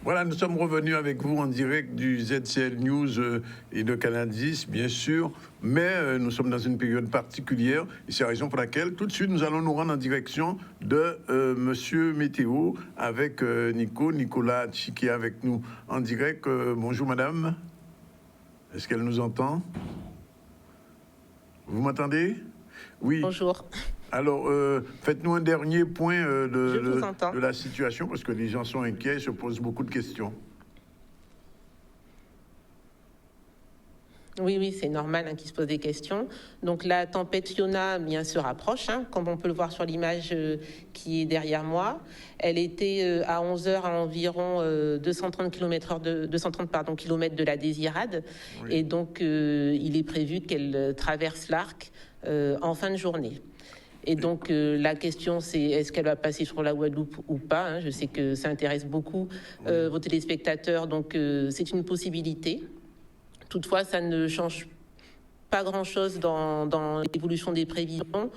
Voilà, nous sommes revenus avec vous en direct du ZCL News et de Canal 10, bien sûr, mais nous sommes dans une période particulière et c'est la raison pour laquelle tout de suite nous allons nous rendre en direction de Monsieur Météo avec Nicolas Tchi qui est avec nous en direct. Bonjour madame, est-ce qu'elle nous entend? Vous m'entendez? Oui. Bonjour. Alors, faites-nous un dernier point de la situation, parce que les gens sont inquiets et se posent beaucoup de questions. Oui, c'est normal qu'ils se posent des questions. Donc la tempête Fiona se rapproche, comme on peut le voir sur l'image qui est derrière moi. Elle était à 11h à environ 230 km de la Désirade. Oui. Et donc, il est prévu qu'elle traverse l'Arc en fin de journée. Et donc, la question, c'est est-ce qu'elle va passer sur la Guadeloupe ou pas? Je sais que ça intéresse beaucoup vos téléspectateurs, donc c'est une possibilité. Toutefois, ça ne change pas grand-chose dans l'évolution des prévisions.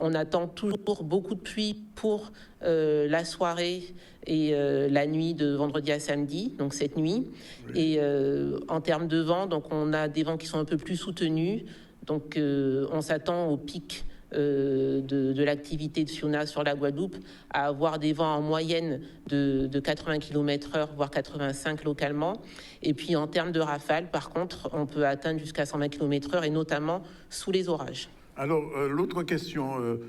On attend toujours beaucoup de pluie pour la soirée et la nuit de vendredi à samedi, donc cette nuit. Oui. Et en termes de vent, donc on a des vents qui sont un peu plus soutenus. Donc on s'attend au pic de l'activité de Fiona sur la Guadeloupe à avoir des vents en moyenne de 80 km/h, voire 85 localement. Et puis en termes de rafales, par contre, on peut atteindre jusqu'à 120 km/h et notamment sous les orages. Alors, l'autre question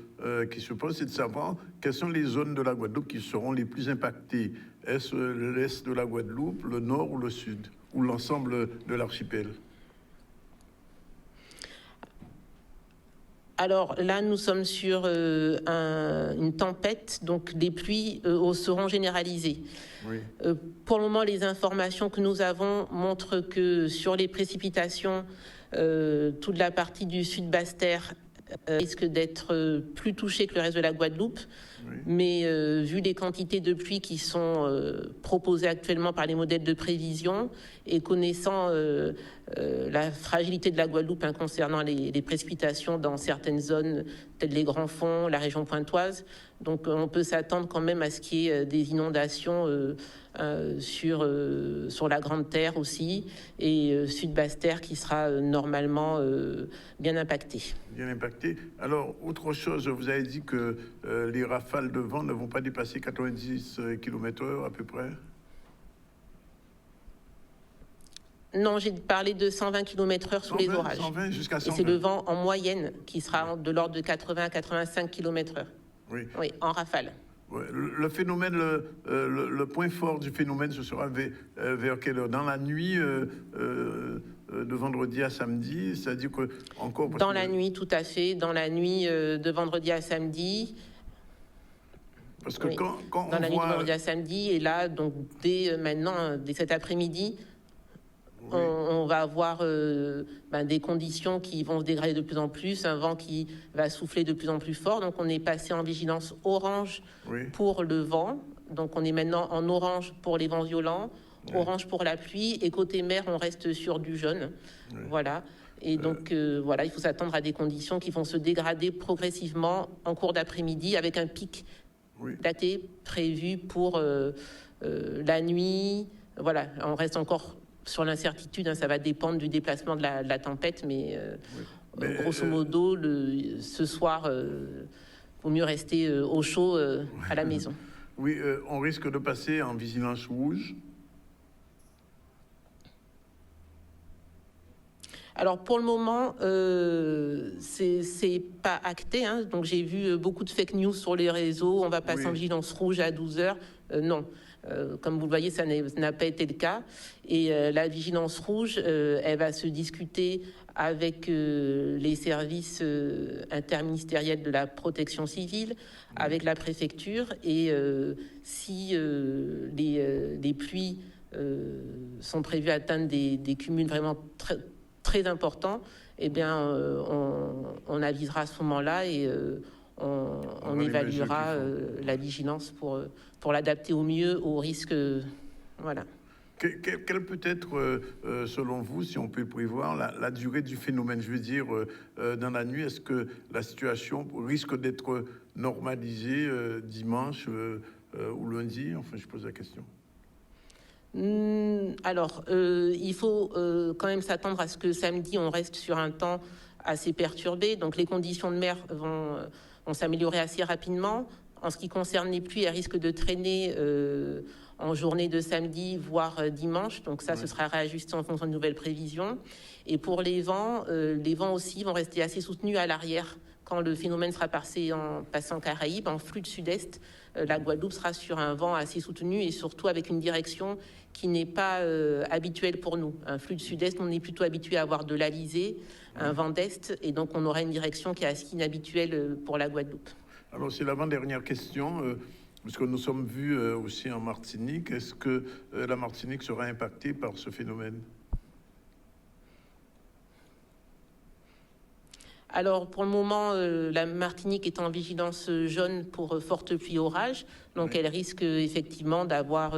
qui se pose, c'est de savoir quelles sont les zones de la Guadeloupe qui seront les plus impactées. Est-ce l'est de la Guadeloupe, le nord ou le sud, ou l'ensemble de l'archipel? Alors là, nous sommes sur une tempête, donc les pluies seront généralisées. Oui. Pour le moment, les informations que nous avons montrent que sur les précipitations, toute la partie du sud Basse-Terre risque d'être plus touchée que le reste de la Guadeloupe. Oui. Mais vu les quantités de pluie qui sont proposées actuellement par les modèles de prévision et connaissant la fragilité de la Guadeloupe concernant les précipitations dans certaines zones, telles les Grands Fonds, la région pointoise, donc on peut s'attendre quand même à ce qu'il y ait des inondations sur la Grande Terre aussi, et Sud-Basse-Terre qui sera normalement bien impacté. Bien impacté. Alors, autre chose, vous avez dit que les rafales de vent ne vont pas dépasser 90 km/h à peu près? Non, j'ai parlé de 120 km/h sous les orages. 120 jusqu'à 120. Et c'est le vent en moyenne qui sera de l'ordre de 80 à 85 km/h. Oui. Oui, en rafale. Ouais, le phénomène, le point fort du phénomène, ce sera vers quelle heure? Dans la nuit de vendredi à samedi, c'est-à-dire que encore... Dans la nuit, tout à fait. Dans la nuit de vendredi à samedi. Parce que oui. quand dans on la nuit voit... de vendredi à samedi, et là, donc dès maintenant, dès cet après-midi, oui. on va avoir des conditions qui vont se dégrader de plus en plus, un vent qui va souffler de plus en plus fort. Donc on est passé en vigilance orange oui. pour le vent. Donc on est maintenant en orange pour les vents violents, oui. orange pour la pluie, et côté mer, on reste sur du jaune. Oui. Voilà. Et donc voilà, il faut s'attendre à des conditions qui vont se dégrader progressivement en cours d'après-midi, avec un pic oui. daté prévu pour la nuit. Voilà, on reste encore sur l'incertitude, ça va dépendre du déplacement de la tempête, mais grosso modo, ce soir, vaut mieux rester au chaud à la maison. Oui, on risque de passer en vigilance rouge. Alors pour le moment, c'est pas acté. Donc j'ai vu beaucoup de fake news sur les réseaux. On va passer en vigilance rouge à 12h. Non. Comme vous le voyez, ça n'a pas été le cas. Et la vigilance rouge, elle va se discuter avec les services interministériels de la protection civile, avec la préfecture. Et si les pluies sont prévues atteindre des cumuls vraiment très importants, eh bien, on avisera à ce moment-là et on évaluera la vigilance pour l'adapter au mieux aux risques. Voilà. Quelle peut être, selon vous, si on peut prévoir, la durée du phénomène? Je veux dire, dans la nuit, est-ce que la situation risque d'être normalisée dimanche ou lundi? Enfin, je pose la question. Alors, il faut quand même s'attendre à ce que samedi, on reste sur un temps assez perturbé. Donc, les conditions de mer vont s'améliorer assez rapidement. En ce qui concerne les pluies, elles risquent de traîner en journée de samedi, voire dimanche. Donc ça, ce sera réajusté en fonction de nouvelles prévisions. Et pour les vents aussi vont rester assez soutenus à l'arrière. Quand le phénomène sera passé en Caraïbes, en flux de sud-est, la Guadeloupe sera sur un vent assez soutenu et surtout avec une direction qui n'est pas habituelle pour nous. Un flux de sud-est, on est plutôt habitué à avoir de l'alizé, un vent d'est, et donc on aura une direction qui est assez inhabituelle pour la Guadeloupe. Alors, c'est l'avant-dernière question, parce que nous sommes vus aussi en Martinique. Est-ce que la Martinique sera impactée par ce phénomène? Alors, pour le moment, la Martinique est en vigilance jaune pour fortes pluies orages. Donc, elle risque effectivement d'avoir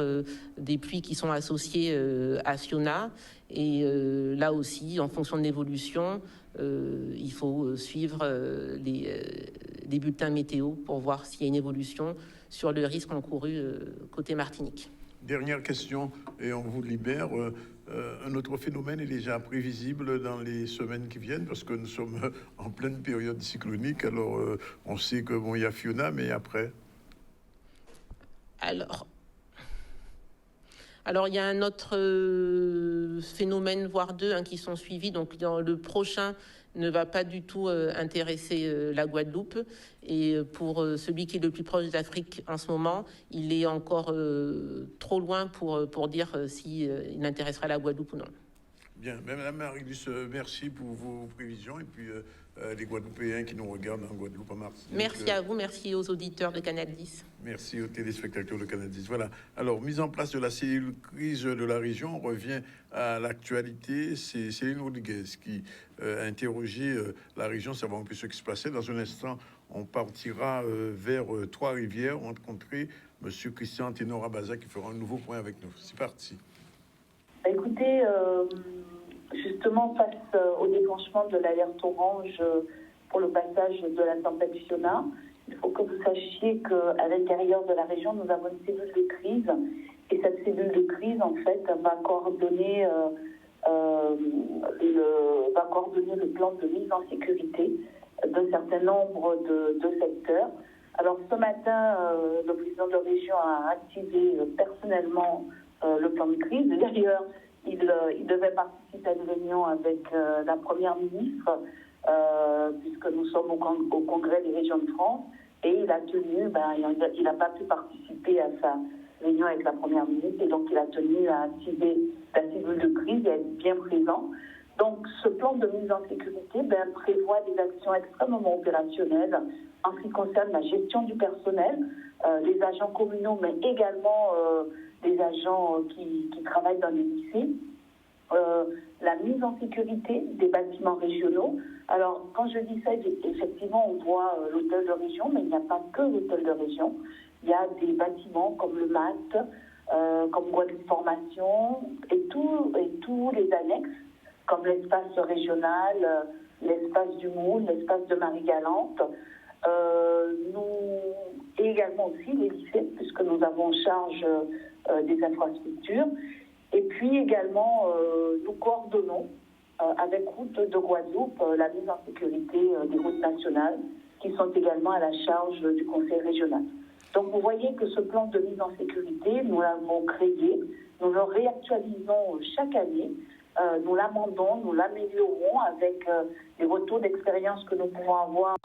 des pluies qui sont associées à Fiona. Et là aussi, en fonction de l'évolution, il faut suivre les bulletins météo pour voir s'il y a une évolution sur le risque encouru côté Martinique. Dernière question, et on vous libère. Un autre phénomène est déjà prévisible dans les semaines qui viennent, parce que nous sommes en pleine période cyclonique. Alors, on sait que il y a Fiona, mais après. Alors, il y a un autre phénomène, voire deux, qui sont suivis. Donc, dans le prochain ne va pas du tout intéresser la Guadeloupe. Et pour celui qui est le plus proche d'Afrique en ce moment, il est encore trop loin pour dire s'il intéressera la Guadeloupe ou non. Bien, Madame Marie-Luce, merci pour vos prévisions et puis les Guadeloupéens qui nous regardent en Guadeloupe, en Martinique. Merci à vous, merci aux auditeurs de Canal 10. Merci aux téléspectateurs de Canal 10. Voilà. Alors, mise en place de la cellule crise de la région, on revient à l'actualité. C'est Céline Rodriguez qui a interrogé la région, savoir un peu ce qui se passait. Dans un instant, on partira vers Trois-Rivières, rencontrer Monsieur Christian Ténor-Abaza qui fera un nouveau point avec nous. C'est parti. Écoutez, justement, face au déclenchement de l'alerte orange pour le passage de la tempête Fiona, il faut que vous sachiez qu'à l'intérieur de la région, nous avons une cellule de crise. Et cette cellule de crise, en fait, va coordonner le plan de mise en sécurité d'un certain nombre de secteurs. Alors, ce matin, le président de région a activé personnellement le plan de crise. D'ailleurs, il devait participer à une réunion avec la première ministre, puisque nous sommes au Congrès des régions de France, et il n'a pas pu participer à sa réunion avec la première ministre, et donc il a tenu à activer la cellule de crise et à être bien présent. Donc ce plan de mise en sécurité prévoit des actions extrêmement opérationnelles en ce qui concerne la gestion du personnel, les agents communaux, mais également des agents qui travaillent dans les lycées, la mise en sécurité des bâtiments régionaux. Alors, quand je dis ça, effectivement, on voit l'hôtel de région, mais il n'y a pas que l'hôtel de région. Il y a des bâtiments comme le MAT, comme Guadeloupe Formation, et tous les annexes, comme l'espace régional, l'espace du Moule, l'espace de Marie-Galante, et également aussi les lycées, puisque nous avons en charge des infrastructures. Et puis également, nous coordonnons avec Routes de Guadeloupe la mise en sécurité des routes nationales qui sont également à la charge du Conseil régional. Donc vous voyez que ce plan de mise en sécurité, nous l'avons créé, nous le réactualisons chaque année, nous l'amendons, nous l'améliorons avec les retours d'expérience que nous pouvons avoir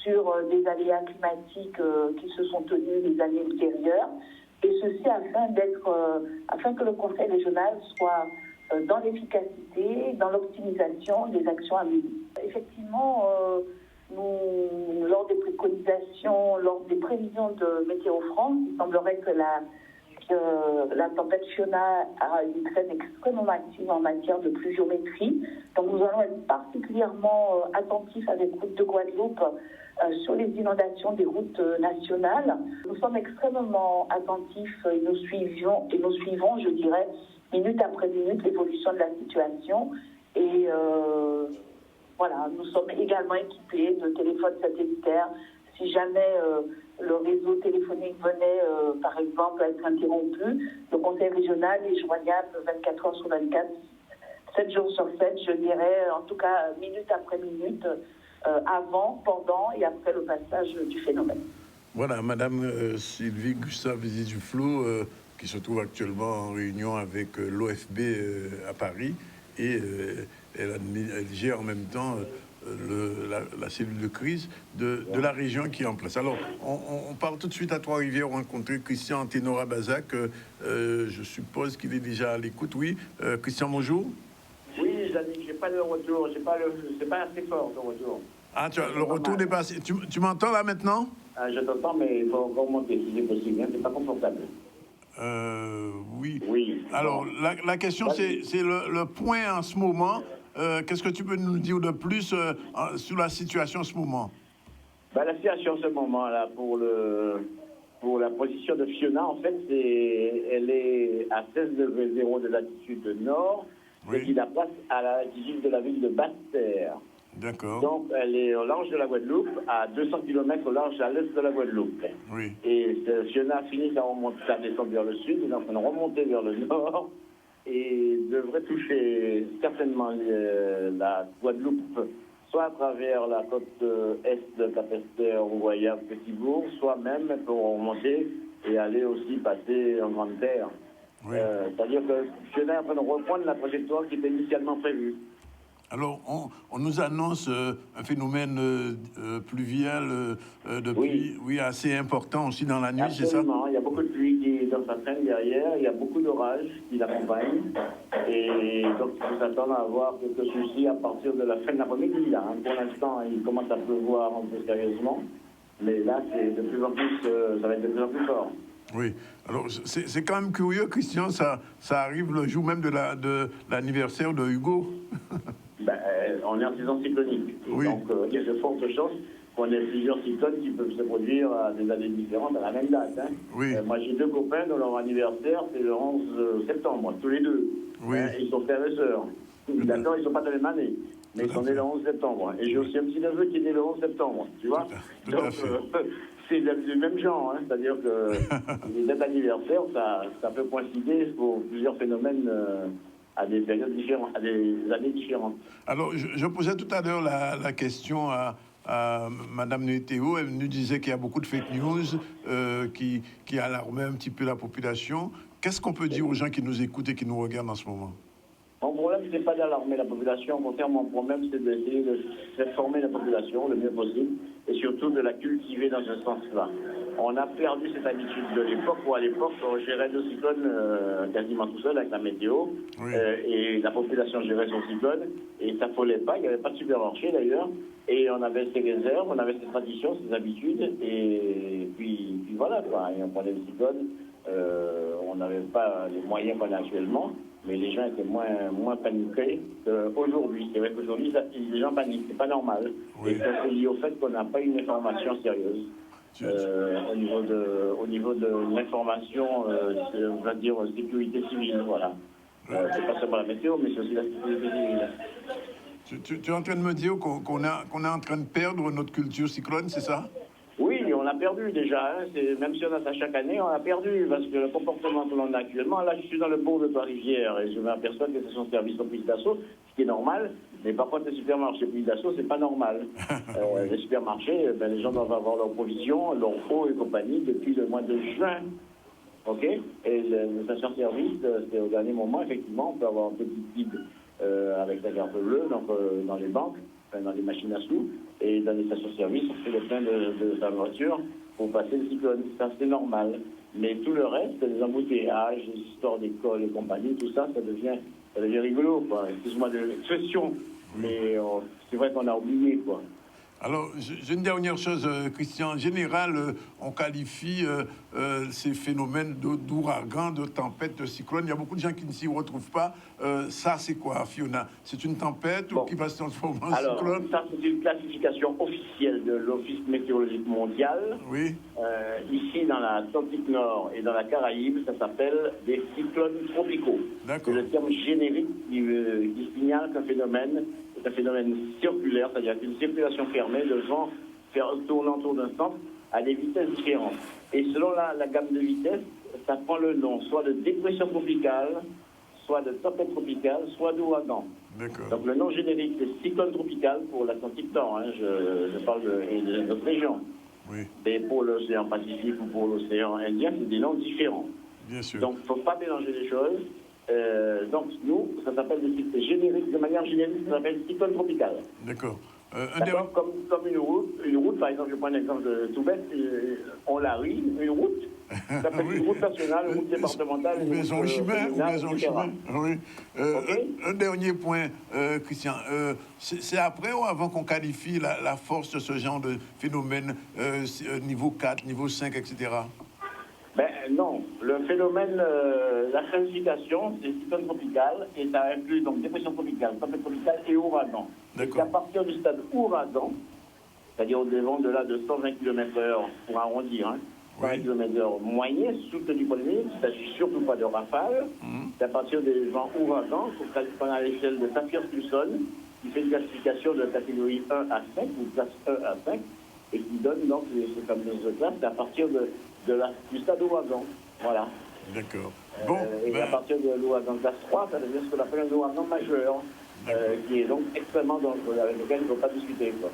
sur des aléas climatiques qui se sont tenus les années ultérieures. Et ceci afin que le Conseil régional soit dans l'efficacité, dans l'optimisation des actions à mener. Effectivement, lors des préconisations, lors des prévisions de Météo France, il semblerait que la tempête Fiona a une traîne extrêmement active en matière de pluviométrie. Donc nous allons être particulièrement attentifs avec Routes de Guadeloupe sur les inondations des routes nationales. Nous sommes extrêmement attentifs et nous suivons, je dirais, minute après minute, l'évolution de la situation. Et voilà, nous sommes également équipés de téléphones satellitaires si jamais le réseau téléphonique venait, par exemple, à être interrompu, le conseil régional est joignable 24 heures sur 24, 7 jours sur 7, je dirais, en tout cas, minute après minute, avant, pendant et après le passage du phénomène. Voilà, Madame Sylvie Gustave Duflo, qui se trouve actuellement en réunion avec l'OFB à Paris, et elle gère en même temps la cellule de crise de la région qui est en place. Alors, on part tout de suite à Trois-Rivières rencontrer Christian Ténora Bazac. Je suppose qu'il est déjà à l'écoute. Oui, Christian, bonjour. Oui, Jannick, j'ai pas le retour, c'est pas assez fort le retour. Ah, le retour n'est pas assez. Tu m'entends là maintenant? Je t'entends, mais il faut encore monter si c'est possible, hein, c'est pas confortable. Oui. Oui. Alors, la question, c'est le point en ce moment. Qu'est-ce que tu peux nous dire de plus sur la situation en ce moment? La situation en ce moment-là, pour la position de Fiona, en fait, elle est à 16 degrés 0 de latitude nord, Oui. ce qui la place à la latitude de la ville de Basse-Terre. D'accord. Donc, elle est au large de la Guadeloupe, à 200 km au large à l'est de la Guadeloupe. Oui. Et Fiona finit sa descente vers le sud, elle est en train de remonter vers le nord, et devrait toucher certainement la Guadeloupe, soit à travers la côte est de Capesterre, Rouvoyage, Petit-Bourg, soit même pour remonter et aller aussi passer en Grande Terre. Oui. C'est-à-dire que Fiona est en train de reprendre la trajectoire qui était initialement prévue. Alors, on nous annonce un phénomène pluvial depuis, oui, assez important aussi dans la nuit, c'est ça? Absolument, il y a beaucoup de pluie qui dans sa traîne derrière, il y a beaucoup d'orages qui l'accompagnent, et donc il faut s'attendre à avoir quelques soucis à partir de la fin de l'après-midi. Hein. Pour l'instant, il commence à pleuvoir un peu sérieusement, mais là, c'est de plus en plus, ça va être de plus en plus fort. Oui. Alors, c'est quand même curieux, Christian, ça arrive le jour même de l'anniversaire de Hugo. On est en saison cyclonique. Oui. Donc, il y a de fortes chances qu'on ait plusieurs cyclones qui peuvent se produire à des années différentes à la même date. Hein. Oui. Moi, j'ai deux copains dont leur anniversaire, c'est le 11 septembre, tous les deux. Oui. Ils sont frères et sœurs. D'accord, ils ne sont pas de la même année, mais ils sont nés le 11 septembre. Et j'ai aussi un petit neveu qui est né le 11 septembre, tu vois. Tout à fait. C'est du même genre, hein. C'est-à-dire que les dates d'anniversaire, ça peut coïncider pour plusieurs phénomènes à des périodes différentes, à des années différentes. Alors, je posais tout à l'heure la question à Madame Nuiteo. Elle nous disait qu'il y a beaucoup de fake news qui alarmaient un petit peu la population. Qu'est-ce qu'on peut dire aux gens qui nous écoutent et qui nous regardent en ce moment? Mon problème, ce n'est pas d'alarmer la population. Au contraire, mon problème, c'est d'essayer de faire former la population le mieux possible et surtout de la cultiver dans ce sens-là. On a perdu cette habitude de l'époque où, à l'époque, on gérait le cyclone quasiment tout seul avec la météo. Oui. Et la population gérait son cyclone et ça s'affolait pas. Il n'y avait pas de supermarché d'ailleurs. Et on avait ses réserves, on avait ses traditions, ses habitudes. Et puis voilà, quoi. Et on prenait le cyclone. On n'avait pas les moyens qu'on a actuellement. Mais les gens étaient moins paniqués qu'aujourd'hui. C'est vrai qu'aujourd'hui, les gens paniquent, c'est pas normal. Oui. Et ça, c'est lié au fait qu'on n'a pas une information sérieuse. Au niveau de l'information, on va dire sécurité civile, voilà. C'est pas seulement la météo, mais c'est aussi la sécurité civile. Tu es en train de me dire qu'on est en train de perdre notre culture cyclone, c'est ça? Oui, on a perdu déjà. Hein. Même si on a ça chaque année, on a perdu parce que le comportement que l'on a actuellement, là je suis dans le bourg de Trois-Rivières et je m'aperçois que c'est son service au plus d'assaut, ce qui est normal. Mais par contre, les supermarchés plus d'assaut, c'est pas normal. Les supermarchés, les gens doivent avoir leurs provisions, leurs eau et compagnie depuis le mois de juin. OK? Et les stations-service, c'est au dernier moment, effectivement, on peut avoir un petit guide avec la carte bleue, donc dans les banques, dans les machines à sous. Et dans les stations-service, on fait le plein de sa voiture pour passer le cyclone. Ça, c'est normal. Mais tout le reste, les embouteillages, les histoires d'école et compagnie, tout ça, ça devient rigolo, quoi. Excuse-moi de l'expression, mais c'est vrai qu'on a oublié, quoi. Alors, j'ai une dernière chose, Christian. En général, on qualifie ces phénomènes d'ouragan, de tempête, de cyclone. Il y a beaucoup de gens qui ne s'y retrouvent pas. Ça, c'est quoi, Fiona? C'est une tempête ou qui va se transformer en cyclone? Alors, ça, c'est une classification officielle de l'Office météorologique mondial. Oui. Ici, dans l'Atlantique Nord et dans la Caraïbe, ça s'appelle des cyclones tropicaux. D'accord. C'est le terme générique qui signale qu'un phénomène est un phénomène circulaire, c'est-à-dire qu'une circulation fermée de vent tourner autour d'un centre à des vitesses différentes. Et selon la gamme de vitesses, ça prend le nom soit de dépression tropicale, soit de tempête tropicale, soit d'ouragan. D'accord. Donc le nom générique, c'est cyclone tropical pour l'Atlantique Nord. Hein, je parle de notre région. Oui, Mais pour l'océan Pacifique ou pour l'océan Indien, c'est des noms différents. bien sûr. Donc, il ne faut pas mélanger les choses. Donc, nous, ça s'appelle de manière générique, ça s'appelle cyclone tropical. D'accord. D'accord, comme une route, par exemple, je prends un exemple tout bête, on la rit, une route, ça s'appelle Oui. une route nationale, une route départementale, Ou maison chemin, etc. Oui. Ok. Un dernier point, Christian. C'est après ou avant qu'on qualifie la force de ce genre de phénomène, niveau 4, niveau 5, etc. Ben non, le phénomène, la classification, c'est cyclone tropical et ça inclut donc dépression tropicale, tempête tropicale et ouragan. D'accord. C'est à partir du stade ouragan, c'est-à-dire des vents de là de 120 km/h pour arrondir, hein, 120 Oui. km/h moyen, soutenu par le mille, il ne s'agit surtout pas de rafales. C'est à partir des vents ouragans, qu'on a à l'échelle de Saffir-Simpson, qui fait une classification de catégorie 1 à 5 ou classe 1 à 5 et qui donne donc ces fameuses classes à partir du stade ouragan. Voilà. D'accord. Et à partir de l'ouragan classe 3, ça devient ce qu'on appelle un ouragan majeur, qui est donc extrêmement dangereux, avec lequel il ne faut pas discuter, quoi.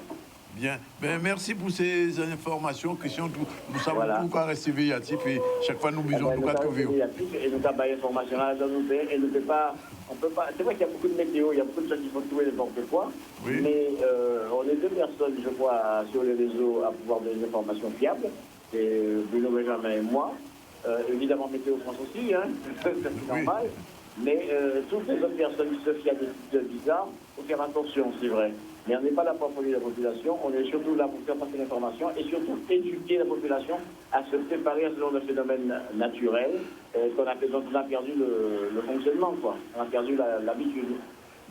Bien. Ben, merci pour ces informations, Christian. Nous savons Voilà. tout qu'à rester véatif et chaque fois nous bisons nous qu'à trouver. Et nous avons information là, et nous peut pas, on peut pas. C'est vrai qu'il y a beaucoup de météo, il y a beaucoup de gens qui font tout et n'importe quoi. Oui. Mais on est deux personnes, je crois, sur les réseaux à pouvoir donner des informations fiables. C'est Bruno Benjamin et moi. Évidemment, Météo France aussi, hein, c'est normal. Mais toutes les autres personnes qui se fient à des sites bizarres, il faut faire attention, c'est vrai. Mais on n'est pas là pour affoler la population, on est surtout là pour faire passer l'information et surtout éduquer la population à se préparer à ce genre de phénomène naturel dont on a perdu le fonctionnement, quoi. On a perdu l'habitude.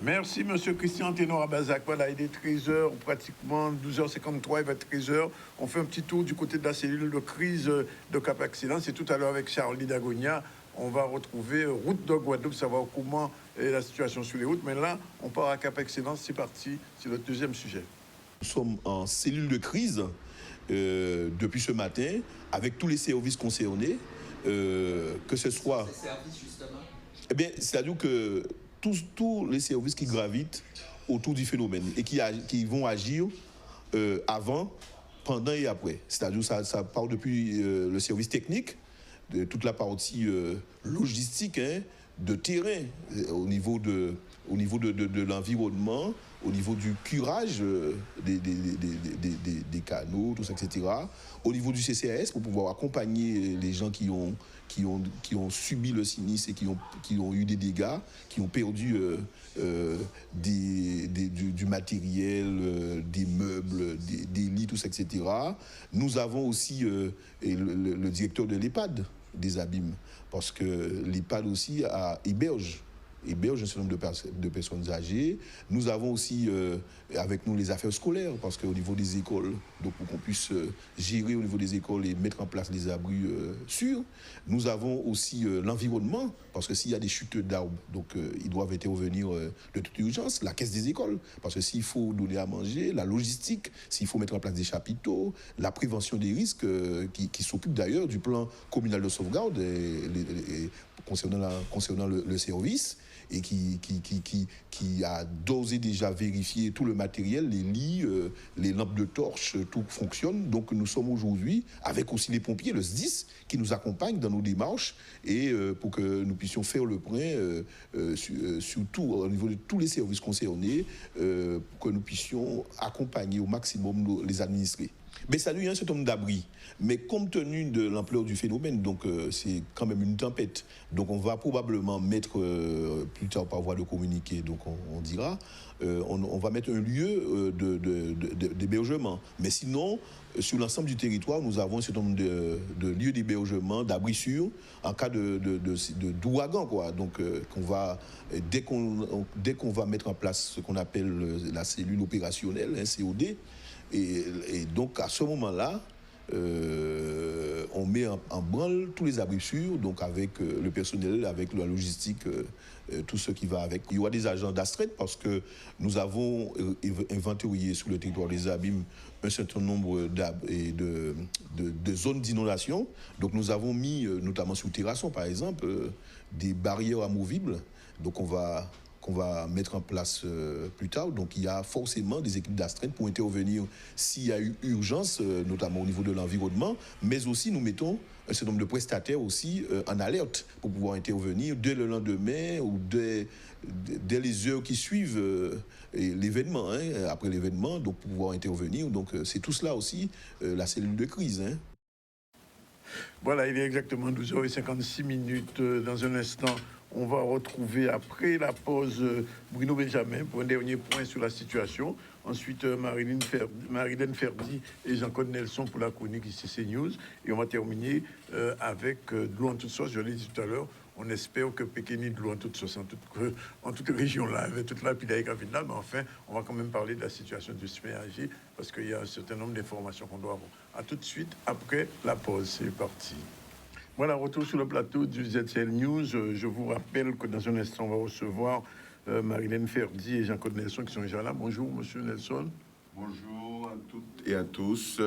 Merci, monsieur Christian Ténor-Abazac. Voilà, il est 13h, pratiquement 12h53, il va être 13h. On fait un petit tour du côté de la cellule de crise de Cap-Excellence. Et tout à l'heure, avec Charlie Dagonia, on va retrouver route de Guadeloupe, savoir comment est la situation sur les routes. Mais là, on part à Cap-Excellence. C'est parti, c'est notre deuxième sujet. Nous sommes en cellule de crise depuis ce matin, avec tous les services concernés, que ce soit... Ces services, justement. Eh bien, c'est-à-dire que tous les services qui gravitent autour du phénomène et qui vont agir avant, pendant et après. C'est-à-dire que ça part depuis le service technique, de toute la partie logistique, hein, de terrain, au niveau de l'environnement, au niveau du curage des canaux, tout ça, etc. Au niveau du CCAS, pour pouvoir accompagner les gens qui ont subi le sinistre et qui ont eu des dégâts, qui ont perdu du matériel, des meubles, des lits, tout ça, etc. Nous avons aussi le directeur de l'EHPAD des Abîmes, parce que l'EHPAD aussi héberge un certain nombre de personnes âgées. Nous avons aussi avec nous les affaires scolaires, parce qu'au niveau des écoles, donc pour qu'on puisse gérer au niveau des écoles et mettre en place des abris sûrs. Nous avons aussi l'environnement, parce que s'il y a des chutes d'arbres, donc ils doivent intervenir de toute urgence. La caisse des écoles, parce que s'il faut donner à manger, la logistique, s'il faut mettre en place des chapiteaux, la prévention des risques, qui s'occupe d'ailleurs du plan communal de sauvegarde concernant le service, et qui a d'ores et déjà vérifié tout le matériel, les lits, les lampes de torche, tout fonctionne. Donc nous sommes aujourd'hui, avec aussi les pompiers, le SDIS, qui nous accompagnent dans nos démarches, et pour que nous puissions faire le point sur tout, au niveau de tous les services concernés, pour que nous puissions accompagner au maximum les administrés. Mais ça, il y a un certain nombre d'abris. Mais compte tenu de l'ampleur du phénomène, donc c'est quand même une tempête. Donc on va probablement mettre, plus tard par voie de communiqué, donc on dira, on va mettre un lieu d'hébergement. Mais sinon, sur l'ensemble du territoire, nous avons un certain nombre de lieux d'hébergement, d'abris sûrs, en cas d'ouragan, quoi. Donc dès qu'on va mettre en place ce qu'on appelle la cellule opérationnelle, hein, COD, et donc, à ce moment-là, on met en branle tous les abris sûrs, donc avec le personnel, avec la logistique, tout ce qui va avec. Il y aura des agents d'astreinte parce que nous avons inventorié sur le territoire des Abîmes un certain nombre de zones d'inondation. Donc nous avons mis, notamment sur Terrasson par exemple, des barrières amovibles. Donc qu'on va mettre en place plus tard. Donc il y a forcément des équipes d'astreinte pour intervenir s'il y a eu urgence, notamment au niveau de l'environnement, mais aussi nous mettons un certain nombre de prestataires aussi en alerte pour pouvoir intervenir dès le lendemain ou dès les heures qui suivent l'événement, après l'événement, donc pour pouvoir intervenir. Donc c'est tout cela aussi, la cellule de crise. Voilà, il est exactement 12h56. Dans un instant, on va retrouver après la pause Bruno Benjamin pour un dernier point sur la situation. Ensuite, Marilène Ferdi et Jean-Claude Nelson pour la chronique ICC News. Et on va terminer avec de l'eau en toute sauce. Je l'ai dit tout à l'heure, on espère que Pékin de l'eau en toute sauce en toute région là, avec toute la pile finale. Mais enfin, on va quand même parler de la situation du SMEAG parce qu'il y a un certain nombre d'informations qu'on doit avoir. À tout de suite après la pause. C'est parti. Voilà, retour sur le plateau du ZCL News. Je vous rappelle que dans un instant, on va recevoir Marilène Ferdi et Jean-Claude Nelson qui sont déjà là. Bonjour, monsieur Nelson. Bonjour à toutes et à tous.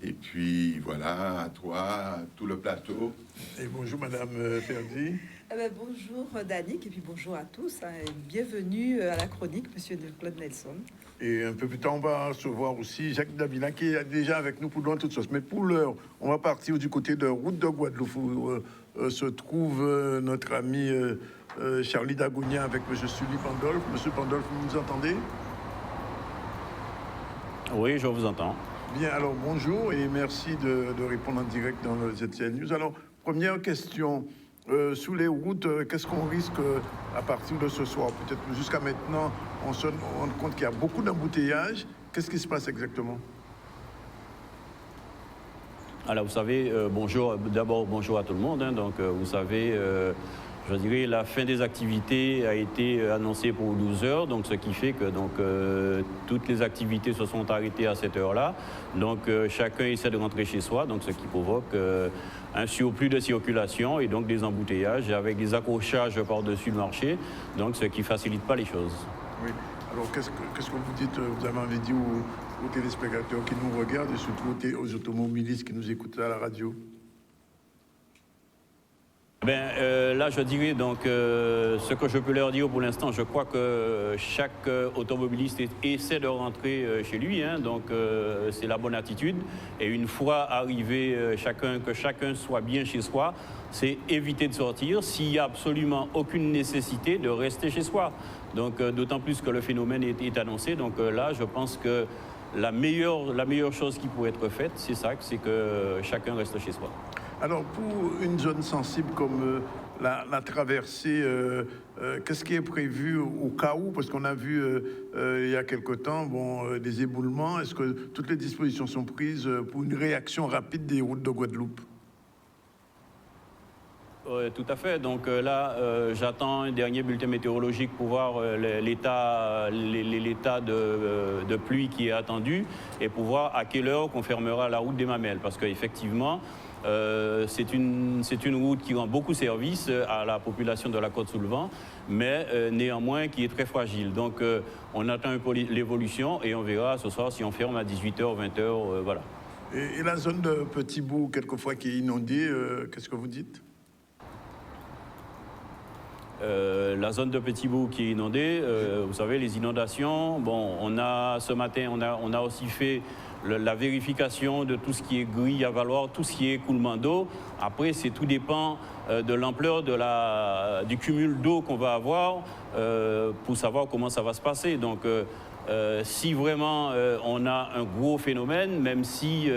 Et puis voilà, à toi, à tout le plateau. Et bonjour, madame Ferdi. Bonjour, Danick, et puis bonjour à tous. Et bienvenue à la chronique, monsieur Claude Nelson. Et un peu plus tard, on va recevoir aussi Jacques Davila qui est déjà avec nous pour Loin toute sauce. Mais pour l'heure, on va partir du côté de Route de Guadeloupe où se trouve notre ami Charlie Dagounia avec monsieur Sully Pandolf. Monsieur Pandolf, vous nous entendez? Oui, je vous entends. Bien, alors bonjour et merci de répondre en direct dans le ZCL News. Alors, première question. Sous les routes, qu'est-ce qu'on risque à partir de ce soir? Peut-être jusqu'à maintenant, on se rend compte qu'il y a beaucoup d'embouteillages. Qu'est-ce qui se passe exactement? Alors, vous savez, bonjour, d'abord bonjour à tout le monde. Donc, vous savez, je dirais, la fin des activités a été annoncée pour 12 heures, donc ce qui fait que toutes les activités se sont arrêtées à cette heure-là. Donc, chacun essaie de rentrer chez soi, donc ce qui provoque un surplus de circulation et donc des embouteillages avec des accrochages par-dessus le marché, donc ce qui ne facilite pas les choses. Oui. Alors, qu'est-ce que vous dites, vous avez envie de dire aux téléspectateurs qui nous regardent et surtout aux automobilistes qui nous écoutent à la radio? Là, je dirais donc ce que je peux leur dire pour l'instant. Je crois que chaque automobiliste essaie de rentrer chez lui, donc c'est la bonne attitude. Et une fois arrivé, que chacun soit bien chez soi, c'est éviter de sortir. S'il n'y a absolument aucune nécessité de rester chez soi. Donc d'autant plus que le phénomène est annoncé. Donc là, je pense que la meilleure chose qui pourrait être faite, c'est ça, c'est que chacun reste chez soi. Alors, pour une zone sensible comme la traversée, qu'est-ce qui est prévu au cas où? Parce qu'on a vu il y a quelque temps des éboulements. Est-ce que toutes les dispositions sont prises pour une réaction rapide des routes de Guadeloupe? Tout à fait. Donc là, j'attends un dernier bulletin météorologique pour voir l'état de pluie qui est attendu et pour voir à quelle heure on fermera la route des Mamelles. Parce qu'effectivement, c'est une route qui rend beaucoup service à la population de la Côte-sous-le-Vent, mais néanmoins qui est très fragile. Donc on attend un peu l'évolution et on verra ce soir si on ferme à 18h, 20h, voilà. Et la zone de Petit-Bourg, quelquefois qui est inondée, qu'est-ce que vous dites? La zone de Petit-Bourg qui est inondée, vous savez, les inondations, ce matin, on a aussi fait la vérification de tout ce qui est grille à valoir, tout ce qui est écoulement d'eau. Après, tout dépend de l'ampleur du cumul d'eau qu'on va avoir pour savoir comment ça va se passer. Donc, si vraiment on a un gros phénomène, même si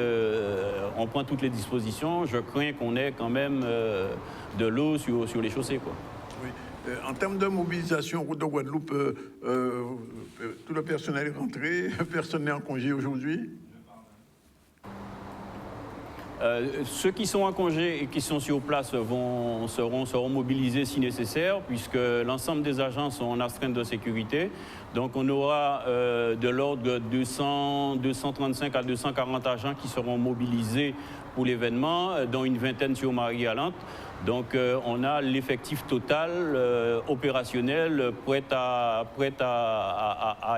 on prend toutes les dispositions, je crains qu'on ait quand même de l'eau sur les chaussées, quoi. Oui. En termes de mobilisation, route de Guadeloupe, tout le personnel est rentré, personne n'est en congé aujourd'hui? Ceux qui sont en congé et qui sont sur place seront mobilisés si nécessaire, puisque l'ensemble des agents sont en astreinte de sécurité. Donc on aura de l'ordre de 235 à 240 agents qui seront mobilisés pour l'événement, dont une vingtaine sur Marie-Galante. Donc on a l'effectif total opérationnel prêt à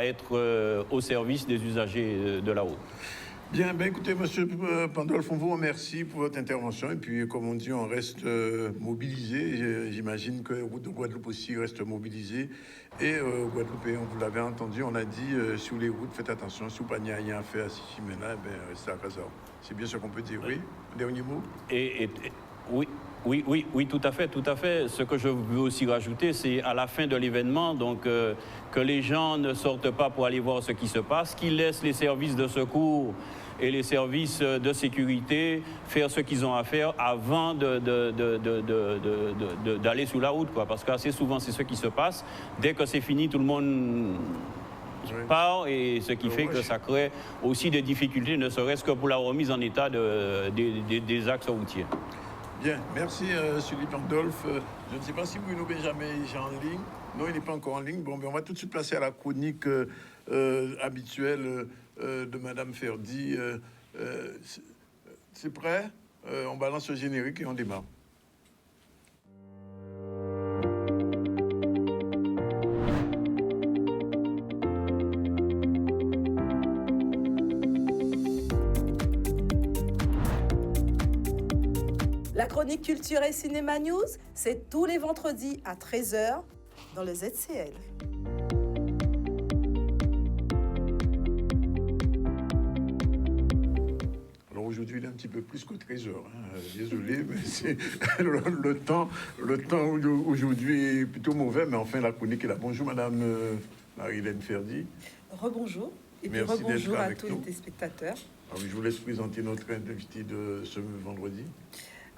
être au service des usagers de la route. Bien, ben écoutez, monsieur Pandolf, on vous remercie pour votre intervention. Et puis, comme on dit, on reste mobilisé. J'imagine que Route de Guadeloupe aussi reste mobilisée. Et Guadeloupe, on vous l'avez entendu, on a dit sur les routes, faites attention, si vous n'avez rien à faire à Sichimena, ben restez à casa. C'est bien ce qu'on peut dire, oui. Dernier mot. Oui, tout à fait. Ce que je veux aussi rajouter, c'est à la fin de l'événement, donc que les gens ne sortent pas pour aller voir ce qui se passe, qu'ils laissent les services de secours et les services de sécurité faire ce qu'ils ont à faire avant d'aller sur la route, quoi. Parce qu'assez souvent, c'est ce qui se passe. Dès que c'est fini, tout le monde part, et ce qui fait que ça crée aussi des difficultés, ne serait-ce que pour la remise en état des axes routiers. Bien, merci Philippe Pandolf. Je ne sais pas si Bruno Benjamin est en ligne. Non, il n'est pas encore en ligne. Bon, mais on va tout de suite passer à la chronique habituelle de Madame Ferdi. C'est prêt? On balance le générique et on démarre. La chronique Culture et Cinéma News, c'est tous les vendredis à 13h dans le ZCL. Alors aujourd'hui, il est un petit peu plus que 13h. Désolé, mais c'est le temps aujourd'hui est plutôt mauvais, mais enfin la chronique est là. Bonjour Madame Marie-Hélène Ferdi. Rebonjour. Et puis Merci rebonjour à d'être tous avec nous. les téléspectateurs. Alors, je vous laisse présenter notre invité de ce vendredi.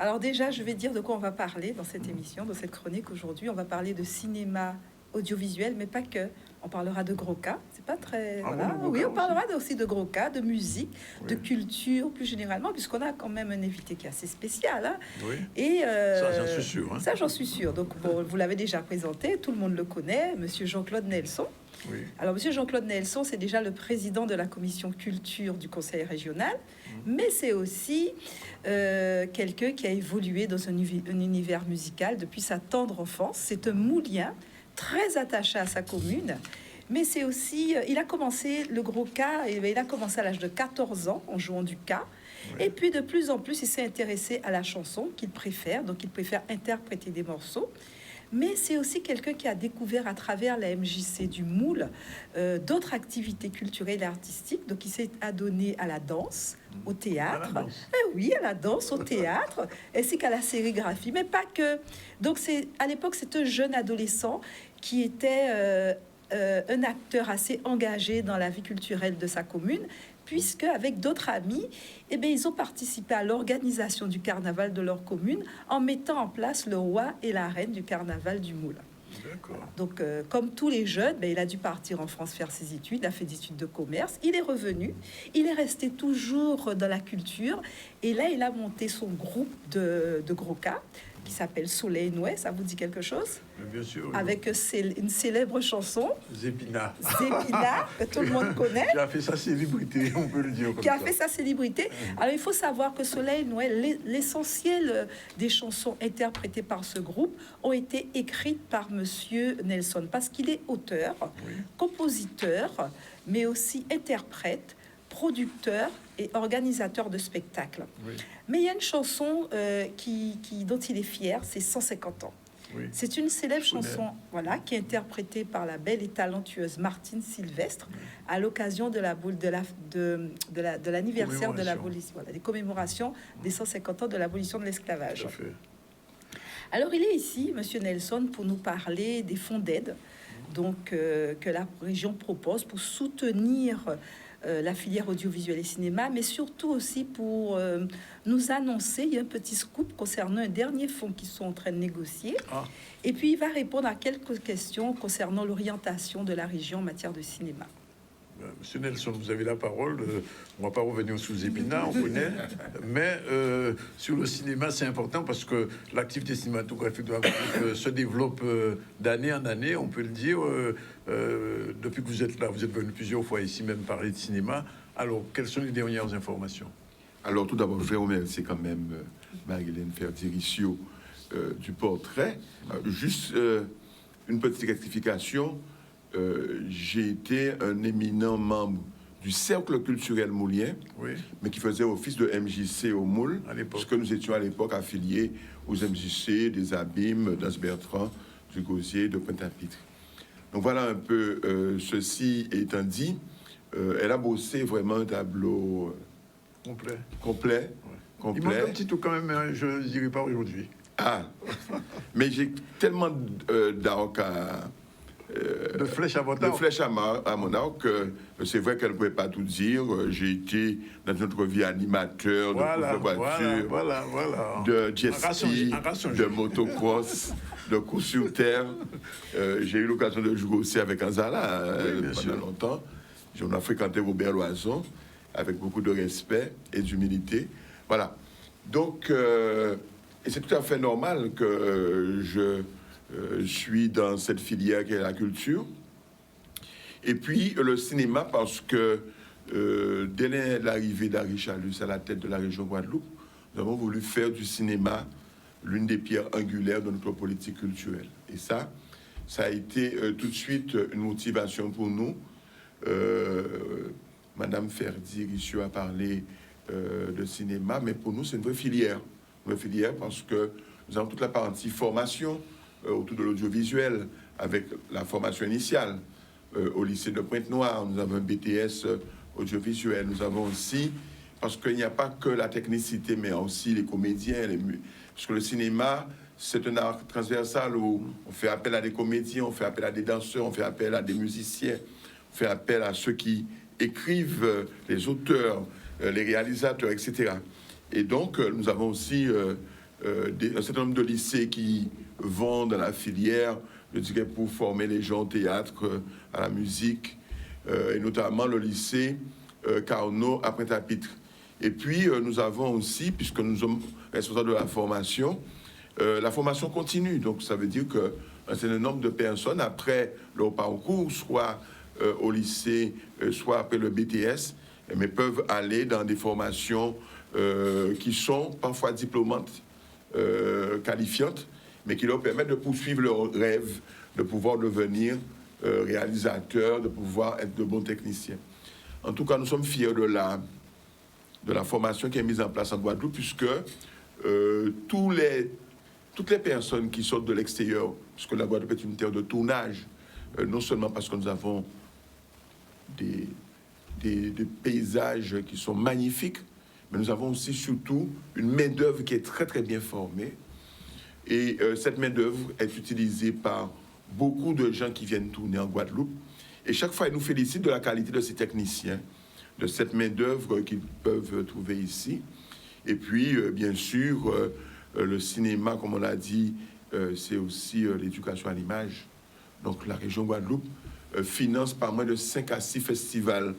Alors déjà, je vais dire de quoi on va parler dans cette émission, dans cette chronique aujourd'hui. On va parler de cinéma audiovisuel, mais pas que. On parlera de gros cas. C'est pas très... Ah voilà. bon, Oui, on aussi. parlera aussi de gros cas, de musique, Oui. de culture plus généralement, puisqu'on a quand même un invité qui est assez spécial. Hein. Oui. Et Ça, j'en suis sûr. Hein. Ça, j'en suis sûr. Donc, bon, vous l'avez déjà présenté, tout le monde le connaît, Monsieur Jean-Claude Nelson. Oui. Alors, Monsieur Jean-Claude Nelson, c'est déjà le président de la commission culture du Conseil régional, mais c'est aussi quelqu'un qui a évolué dans un univers musical depuis sa tendre enfance. C'est un Moulien très attaché à sa commune, mais c'est aussi, il a commencé le gros cas, il a commencé à l'âge de 14 ans en jouant du cas. Et puis de plus en plus, il s'est intéressé à la chanson qu'il préfère, donc il préfère interpréter des morceaux. Mais c'est aussi quelqu'un qui a découvert à travers la MJC du Moule d'autres activités culturelles et artistiques. Donc il s'est adonné à la danse, au théâtre. À la danse. Oui, à la danse, au théâtre, ainsi qu'à la sérigraphie, mais pas que. Donc à l'époque, c'est un jeune adolescent qui était un acteur assez engagé dans la vie culturelle de sa commune, puisque avec d'autres amis, ils ont participé à l'organisation du carnaval de leur commune en mettant en place le roi et la reine du carnaval du Moule. D'accord. Donc, comme tous les jeunes, il a dû partir en France faire ses études, il a fait des études de commerce, il est revenu, il est resté toujours dans la culture, et là, il a monté son groupe de gros cas, qui s'appelle Soleil Noué, ça vous dit quelque chose? Bien sûr. Oui. Avec une célèbre chanson, Zépina. Zépina, que tout le monde connaît. Qui a fait sa célébrité, on peut le dire comme Qui a ça. fait sa célébrité. Alors, il faut savoir que Soleil Noël, l'essentiel des chansons interprétées par ce groupe ont été écrites par Monsieur Nelson, parce qu'il est auteur, compositeur, mais aussi interprète, producteur et organisateur de spectacles. Oui. Mais il y a une chanson dont il est fier, c'est 150 ans. Oui. C'est une célèbre Je connais. chanson, voilà, qui est interprétée par la belle et talentueuse Martine Sylvestre à l'occasion de l'anniversaire de l'abolition, voilà, des commémorations des 150 ans de l'abolition de l'esclavage. Tout à fait. Alors, il est ici, Monsieur Nelson, pour nous parler des fonds d'aide donc que la région propose pour soutenir la filière audiovisuelle et cinéma, mais surtout aussi pour nous annoncer, il y a un petit scoop concernant un dernier fonds qu'ils sont en train de négocier. Ah. Et puis, il va répondre à quelques questions concernant l'orientation de la région en matière de cinéma. Monsieur Nelson, vous avez la parole. On ne va pas revenir sous les épinards, on connaît. Mais sur le cinéma, c'est important parce que l'activité cinématographique de la Guadeloupe se développe d'année en année, on peut le dire. Depuis que vous êtes là, vous êtes venu plusieurs fois ici même parler de cinéma. Alors, quelles sont les dernières informations? Alors, tout d'abord, je vais remercier quand même Marie-Hélène Ferdi-Ricio du portrait. Juste une petite rectification. J'ai été un éminent membre du Cercle culturel moulien, Oui. mais qui faisait office de MJC au Moule, À l'époque. puisque nous étions à l'époque affiliés aux MJC des Abîmes, d'Anse-Bertrand, du Gosier, de Pointe-à-Pitre. Donc voilà un peu, ceci étant dit, elle a bossé vraiment un tableau Complet. complet. Il manque complet. un petit tout quand même, hein, je ne dirai pas aujourd'hui. Ah, mais j'ai tellement d'arc à... De flèche à votre de arc. flèche à mon arc, c'est vrai qu'elle ne pouvait pas tout dire. J'ai été dans notre vie animateur, Voilà, de course de voiture, voilà. de jet ski, Un rasson- de motocross, de course sur terre. J'ai eu l'occasion de jouer aussi avec Anzala Oui, bien pendant sûr. longtemps. On a fréquenté Robert Loison avec beaucoup de respect et d'humilité. Voilà. Donc, et c'est tout à fait normal que je suis dans cette filière qui est la culture. Et puis le cinéma, parce que dès l'arrivée d'Henri Chalus à la tête de la région Guadeloupe, nous avons voulu faire du cinéma l'une des pierres angulaires de notre politique culturelle. Et ça a été tout de suite une motivation pour nous. Madame Ferdi-Ricio a parlé de cinéma, mais pour nous, c'est une vraie filière. Une vraie filière parce que nous avons toute la partie formation autour de l'audiovisuel, avec la formation initiale. Au lycée de Pointe-Noire, nous avons un BTS audiovisuel. Nous avons aussi, parce qu'il n'y a pas que la technicité, mais aussi les comédiens, parce que le cinéma, c'est un art transversal où on fait appel à des comédiens, on fait appel à des danseurs, on fait appel à des musiciens, on fait appel à ceux qui écrivent, les auteurs, les réalisateurs, etc. Et donc, nous avons aussi un certain nombre de lycées qui vont dans la filière, je dirais, pour former les gens au théâtre, à la musique, et notamment le lycée Carnot à Pointe-à-Pitre. Et puis, nous avons aussi, puisque nous sommes responsables de la formation continue. Donc, ça veut dire qu'un certain nombre de personnes, après leur parcours, soit au lycée, soit après le BTS, mais peuvent aller dans des formations qui sont parfois diplômantes, qualifiantes, mais qui leur permettent de poursuivre leur rêve, de pouvoir devenir réalisateurs, de pouvoir être de bons techniciens. En tout cas, nous sommes fiers de la formation qui est mise en place en Guadeloupe, puisque toutes les personnes qui sortent de l'extérieur, puisque la Guadeloupe est une terre de tournage, non seulement parce que nous avons des paysages qui sont magnifiques, mais nous avons aussi surtout une main-d'œuvre qui est très très bien formée. Et cette main-d'œuvre est utilisée par beaucoup de gens qui viennent tourner en Guadeloupe. Et chaque fois, ils nous félicitent de la qualité de ces techniciens, de cette main-d'œuvre qu'ils peuvent trouver ici. Et puis, bien sûr, le cinéma, comme on l'a dit, c'est aussi l'éducation à l'image. Donc, la région Guadeloupe finance pas moins de 5 à 6 festivals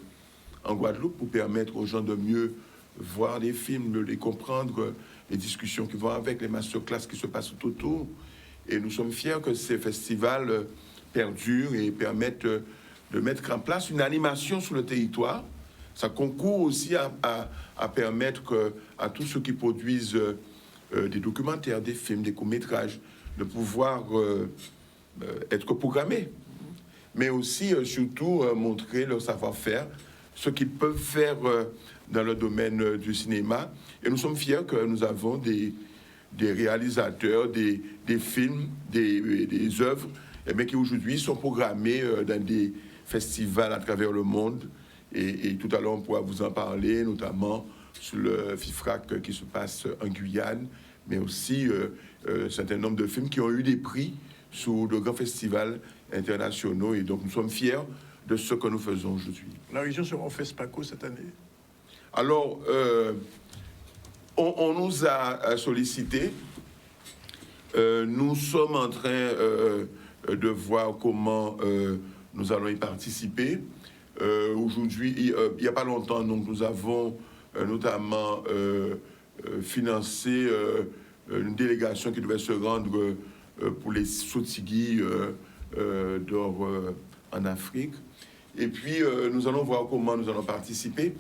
en Guadeloupe pour permettre aux gens de mieux voir les films, de les comprendre, les discussions qui vont avec, les masterclass qui se passent tout autour. Et nous sommes fiers que ces festivals perdurent et permettent de mettre en place une animation sur le territoire. Ça concourt aussi à permettre à tous ceux qui produisent des documentaires, des films, des courts-métrages, de pouvoir être programmés. Mais aussi, surtout, montrer leur savoir-faire, ce qu'ils peuvent faire dans le domaine du cinéma. Et nous sommes fiers que nous avons des réalisateurs, des films, des œuvres, mais qui aujourd'hui sont programmés dans des festivals à travers le monde. Et tout à l'heure, on pourra vous en parler, notamment sur le FIFRAC qui se passe en Guyane, mais aussi un certain nombre de films qui ont eu des prix sur de grands festivals internationaux. Et donc, nous sommes fiers de ce que nous faisons aujourd'hui. La région sera en FESPACO cette année? Alors, on nous a sollicité. Nous sommes en train de voir comment nous allons y participer. Aujourd'hui, il n'y a pas longtemps, donc, nous avons notamment financé une délégation qui devait se rendre pour les Sotigui d'or en Afrique. Et puis, nous allons voir comment nous allons participer.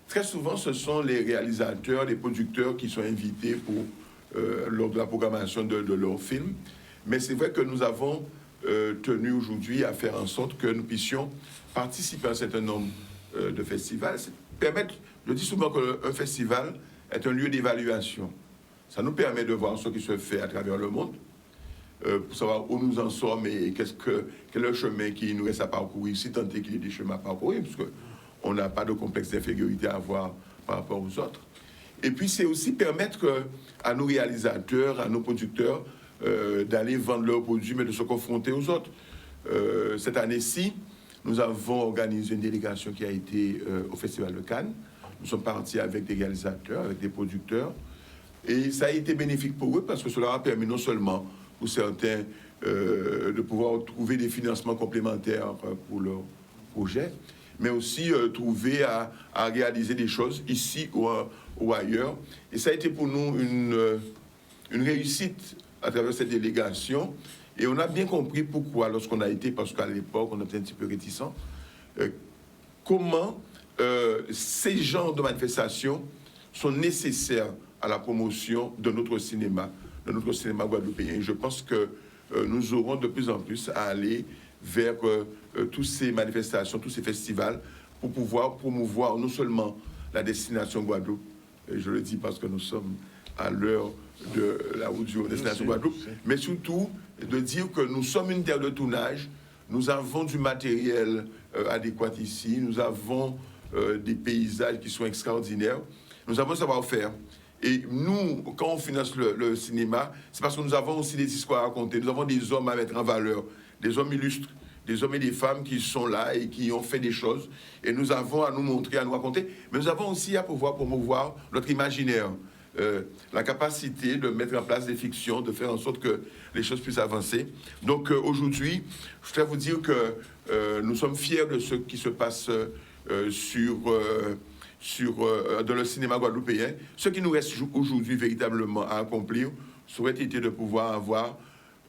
Très souvent, ce sont les réalisateurs, les producteurs qui sont invités lors de la programmation de leurs films. Mais c'est vrai que nous avons tenu aujourd'hui à faire en sorte que nous puissions participer à un certain nombre de festivals. Je dis souvent qu'un festival est un lieu d'évaluation. Ça nous permet de voir ce qui se fait à travers le monde, pour savoir où nous en sommes et quel est le chemin qui nous reste à parcourir, si tant est qu'il y ait des chemins à parcourir, parce qu'on n'a pas de complexe d'infériorité à avoir par rapport aux autres. Et puis, c'est aussi permettre à nos réalisateurs, à nos producteurs, d'aller vendre leurs produits, mais de se confronter aux autres. Cette année-ci, nous avons organisé une délégation qui a été au Festival de Cannes. Nous sommes partis avec des réalisateurs, avec des producteurs. Et ça a été bénéfique pour eux parce que cela a permis non seulement pour certains de pouvoir trouver des financements complémentaires pour leurs projets, mais aussi trouver à réaliser des choses ici ou ailleurs. Et ça a été pour nous une réussite à travers cette délégation. Et on a bien compris pourquoi, lorsqu'on a été, parce qu'à l'époque, on était un petit peu réticents, comment ces genres de manifestations sont nécessaires à la promotion de notre cinéma guadeloupéen. Je pense que nous aurons de plus en plus à aller vers toutes ces manifestations, tous ces festivals, pour pouvoir promouvoir non seulement la destination Guadeloupe, et je le dis parce que nous sommes à l'heure de la route du destination Guadeloupe, mais surtout de dire que nous sommes une terre de tournage, nous avons du matériel adéquat ici, nous avons des paysages qui sont extraordinaires, nous avons un savoir-faire. Et nous, quand on finance le cinéma, c'est parce que nous avons aussi des histoires à raconter, nous avons des hommes à mettre en valeur, des hommes illustres, des hommes et des femmes qui sont là et qui ont fait des choses. Et nous avons à nous montrer, à nous raconter, mais nous avons aussi à pouvoir promouvoir notre imaginaire, la capacité de mettre en place des fictions, de faire en sorte que les choses puissent avancer. Donc aujourd'hui, je voudrais vous dire que nous sommes fiers de ce qui se passe dans le cinéma guadeloupéen. Ce qui nous reste aujourd'hui véritablement à accomplir serait été de pouvoir avoir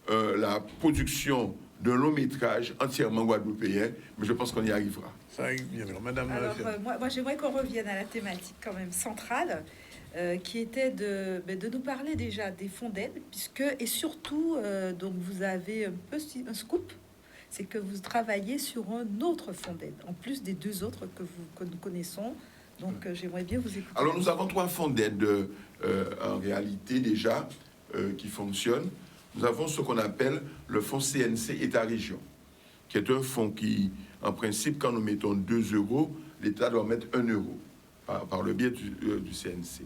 la production d'un long métrage entièrement guadeloupéen, mais je pense qu'on y arrivera. Ça arrive bien. Madame. Alors, moi j'aimerais qu'on revienne à la thématique quand même centrale, qui était de nous parler déjà des fonds d'aide, puisque, et surtout, donc vous avez un peu un scoop, c'est que vous travaillez sur un autre fonds d'aide, en plus des deux autres que nous connaissons. Donc j'aimerais bien vous écouter. Alors nous avons 3 fonds d'aide en réalité déjà qui fonctionnent. Nous avons ce qu'on appelle le fonds CNC État-Région, qui est un fonds qui, en principe, quand nous mettons 2 €, l'État doit mettre 1 € par le biais du CNC.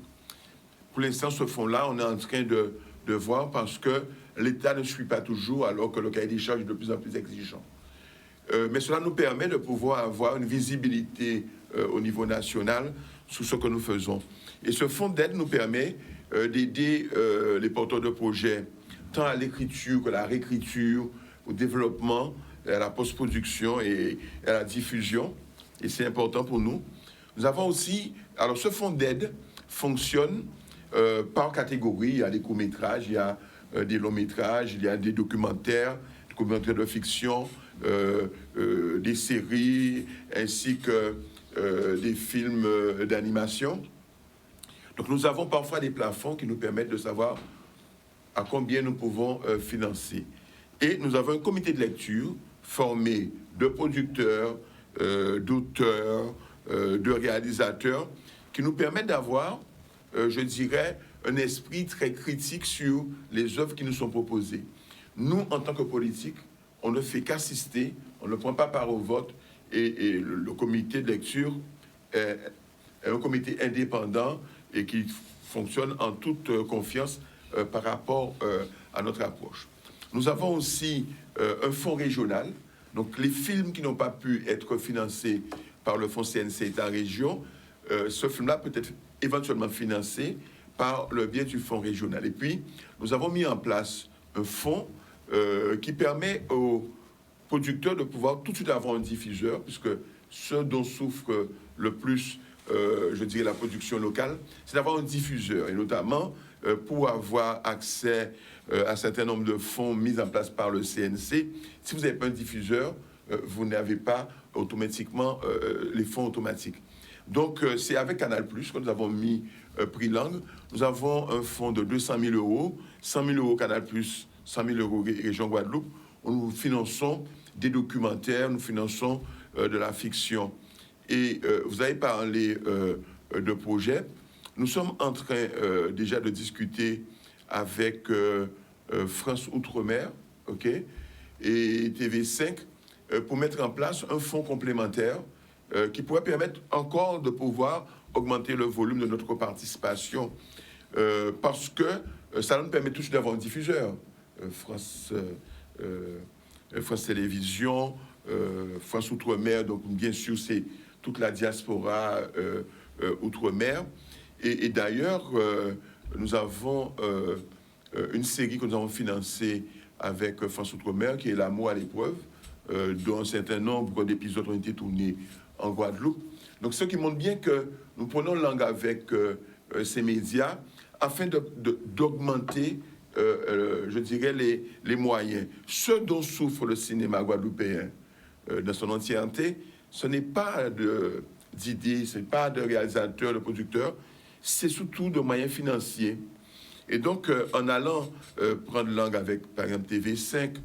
Pour l'instant, ce fonds-là, on est en train de voir parce que l'État ne suit pas toujours, alors que le cahier des charges est de plus en plus exigeant. Mais cela nous permet de pouvoir avoir une visibilité au niveau national sur ce que nous faisons. Et ce fonds d'aide nous permet d'aider les porteurs de projets, tant à l'écriture que à la réécriture, au développement, à la post-production et à la diffusion. Et c'est important pour nous. Nous avons aussi... Alors, ce fonds d'aide fonctionne par catégorie. Il y a des courts-métrages, il y a des longs-métrages, il y a des documentaires de fiction, des séries, ainsi que des films d'animation. Donc, nous avons parfois des plafonds qui nous permettent de savoir à combien nous pouvons financer. Et nous avons un comité de lecture formé de producteurs, d'auteurs, de réalisateurs, qui nous permettent d'avoir, je dirais, un esprit très critique sur les œuvres qui nous sont proposées. Nous, en tant que politiques, on ne fait qu'assister, on ne prend pas part au vote, et le comité de lecture est un comité indépendant et qui fonctionne en toute confiance par rapport à notre approche. Nous avons aussi un fonds régional. Donc, les films qui n'ont pas pu être financés par le fonds CNC État-Région, ce film-là peut être éventuellement financé par le biais du fonds régional. Et puis, nous avons mis en place un fonds qui permet aux producteurs de pouvoir tout de suite avoir un diffuseur, puisque ce dont souffre le plus, je dirais, la production locale, c'est d'avoir un diffuseur, et notamment pour avoir accès à un certain nombre de fonds mis en place par le CNC. Si vous n'avez pas un diffuseur, vous n'avez pas automatiquement les fonds automatiques. Donc, c'est avec Canal+, que nous avons mis Prix Langue. Nous avons un fonds de 200 000 euros, 100 000 euros Canal+, 100 000 euros Région Guadeloupe, où nous finançons des documentaires, nous finançons de la fiction. Et vous avez parlé de projets. Nous sommes en train déjà de discuter avec France Outre-mer, ok, et TV5 pour mettre en place un fonds complémentaire qui pourrait permettre encore de pouvoir augmenter le volume de notre participation parce que ça nous permet tous d'avoir un diffuseur. France Télévisions, France Outre-mer, donc bien sûr c'est toute la diaspora Outre-mer. Et d'ailleurs, nous avons une série que nous avons financée avec France Outre-mer, qui est L'amour à l'épreuve, dont un certain nombre d'épisodes ont été tournés en Guadeloupe. Donc, ce qui montre bien que nous prenons langue avec ces médias afin d'augmenter, je dirais, les moyens. Ce dont souffre le cinéma guadeloupéen dans son entièreté, ce n'est pas d'idées, ce n'est pas de réalisateurs, de producteurs, c'est surtout de moyens financiers. Et donc, en allant prendre langue avec, par exemple, TV5,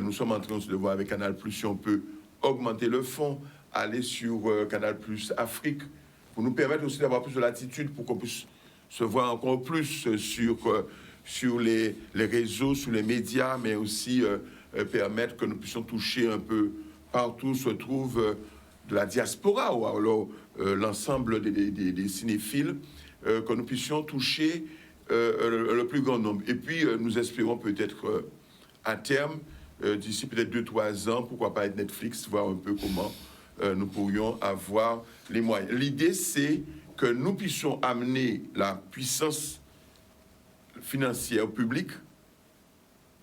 nous sommes en train de voir avec Canal+, si on peut augmenter le fonds, aller sur Canal+ Afrique, pour nous permettre aussi d'avoir plus de latitude, pour qu'on puisse se voir encore plus sur les réseaux, sur les médias, mais aussi permettre que nous puissions toucher un peu partout se trouve de la diaspora, ou alors l'ensemble des cinéphiles, que nous puissions toucher le plus grand nombre. Et puis, nous espérons peut-être à terme, d'ici peut-être 2-3 ans, pourquoi pas être Netflix, voir un peu comment nous pourrions avoir les moyens. L'idée, c'est que nous puissions amener la puissance financière publique,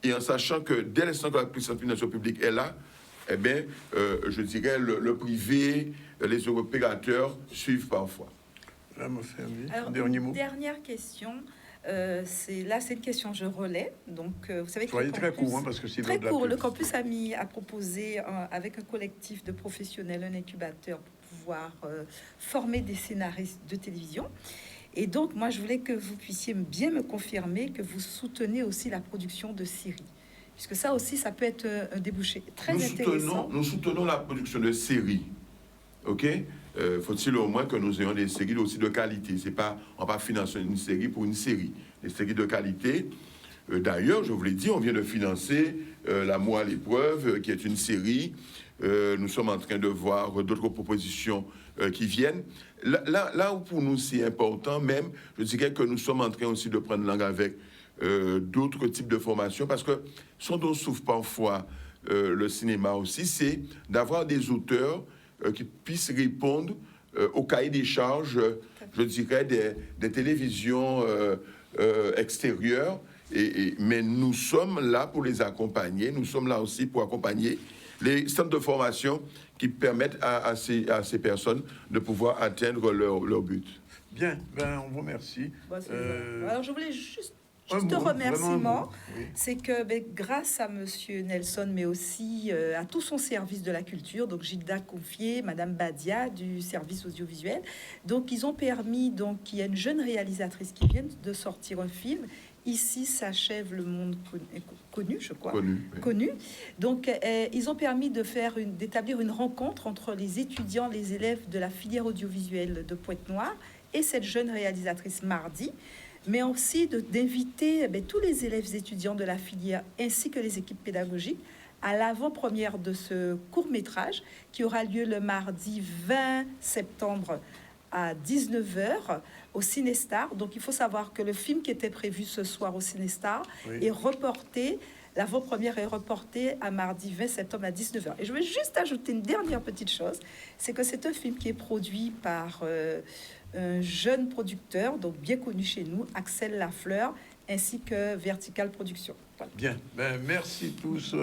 et en sachant que dès l'instant que la puissance financière publique est là, eh bien, je dirais, le privé, les opérateurs suivent parfois. Alors, dernier mot. Dernière question. C'est une question je relais. Donc, vous savez que soyez très court, parce que c'est très court. Le campus a proposé avec un collectif de professionnels un incubateur pour pouvoir former des scénaristes de télévision. Et donc, moi, je voulais que vous puissiez bien me confirmer que vous soutenez aussi la production de séries, puisque ça aussi, ça peut être un débouché très intéressant. Nous soutenons la production de séries. OK? Faut-il au moins que nous ayons des séries aussi de qualité. C'est pas, on va financer une série pour une série. Des séries de qualité. D'ailleurs, je vous l'ai dit, on vient de financer L'amour à l'épreuve, qui est une série. Nous sommes en train de voir d'autres propositions qui viennent. Là où pour nous c'est important, même, je dirais que nous sommes en train aussi de prendre langue avec d'autres types de formations, parce que ce dont souffre parfois le cinéma aussi, c'est d'avoir des auteurs qui puissent répondre au cahier des charges, je dirais, des télévisions extérieures. Mais nous sommes là pour les accompagner. Nous sommes là aussi pour accompagner les centres de formation qui permettent à ces personnes de pouvoir atteindre leur but. Bien, on vous remercie. Alors, je voulais juste un remerciement, oui. C'est que grâce à Monsieur Nelson, mais aussi à tout son service de la culture, donc Gilda Confier, Madame Badia du service audiovisuel, donc ils ont permis, donc qu'il y a une jeune réalisatrice qui vient de sortir un film. Ici s'achève le monde connu, je crois. Connu. Donc, ils ont permis d'établir une rencontre entre les étudiants, les élèves de la filière audiovisuelle de Pointe-Noire et cette jeune réalisatrice mardi, mais aussi d'inviter tous les élèves étudiants de la filière ainsi que les équipes pédagogiques à l'avant-première de ce court-métrage qui aura lieu le mardi 20 septembre à 19h au Cinestar. Donc, il faut savoir que le film qui était prévu ce soir au Cinestar est reporté. L'avant-première est reportée à mardi 20 septembre à 19h. Et je vais juste ajouter une dernière petite chose, c'est que c'est un film qui est produit par un jeune producteur, donc bien connu chez nous, Axel Lafleur, ainsi que Vertical Production. Voilà. Bien, merci tous.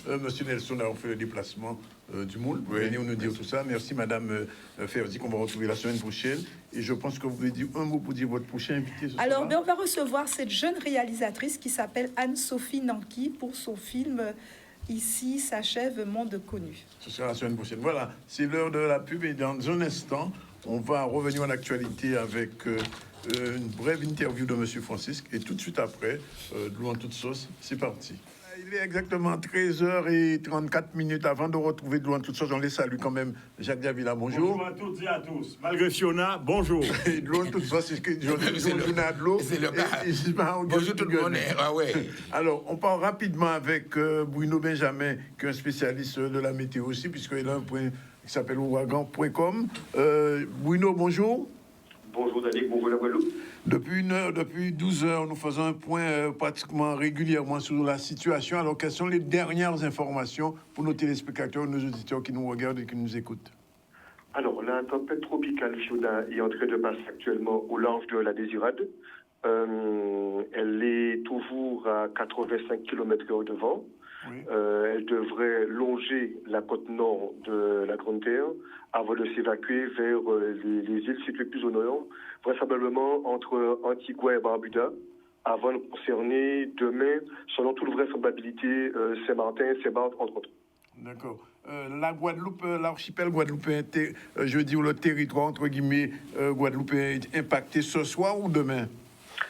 Monsieur Nelson a fait le déplacement Dumoul, pour Oui. venir nous dire tout ça. Merci, Madame Ferdi, qu'on va retrouver la semaine prochaine. Et je pense que vous voulez dire un mot pour dire votre prochain invité. Alors, on va recevoir cette jeune réalisatrice qui s'appelle Anne-Sophie Nanki pour son film Ici s'achève Monde connu. Ce sera la semaine prochaine. Voilà, c'est l'heure de la pub et dans un instant, on va revenir à l'actualité avec une brève interview de Monsieur Francisque et tout de suite après, de l'eau en toute sauce, c'est parti. Il est exactement 13h34 avant de retrouver de l'eau en toute sauce. On les salue quand même. Jacques Davila, bonjour. Bonjour à toutes et à tous. Malgré Fiona, bonjour. Et de l'eau en toute sauce, c'est ce que je de l'eau. C'est le cas. Bonjour tout le monde. Ah ouais. Alors, on parle rapidement avec Bruno Benjamin, qui est un spécialiste de la météo aussi, puisqu'il a un point qui s'appelle ouragan.com. Bruno, bonjour. Bonjour Daniel, bonjour la Guadeloupe. Depuis 12 heures, nous faisons un point pratiquement régulièrement sur la situation. Alors, quelles sont les dernières informations pour nos téléspectateurs, nos auditeurs qui nous regardent et qui nous écoutent? Alors, la tempête tropicale Fiona est en train de passer actuellement au large de la Désirade. Elle est toujours à 85 km/h de vent. Oui. Elle devrait longer la côte nord de la Grande Terre avant de s'évacuer vers les îles situées plus au nord, vraisemblablement entre Antigua et Barbuda, avant de concerner demain, selon toute vraisemblabilité, Saint-Martin, Saint-Barth, entre autres. D'accord. La Guadeloupe, l'archipel guadeloupéen, je veux dire le territoire, entre guillemets, guadeloupéen, est impacté ce soir ou demain?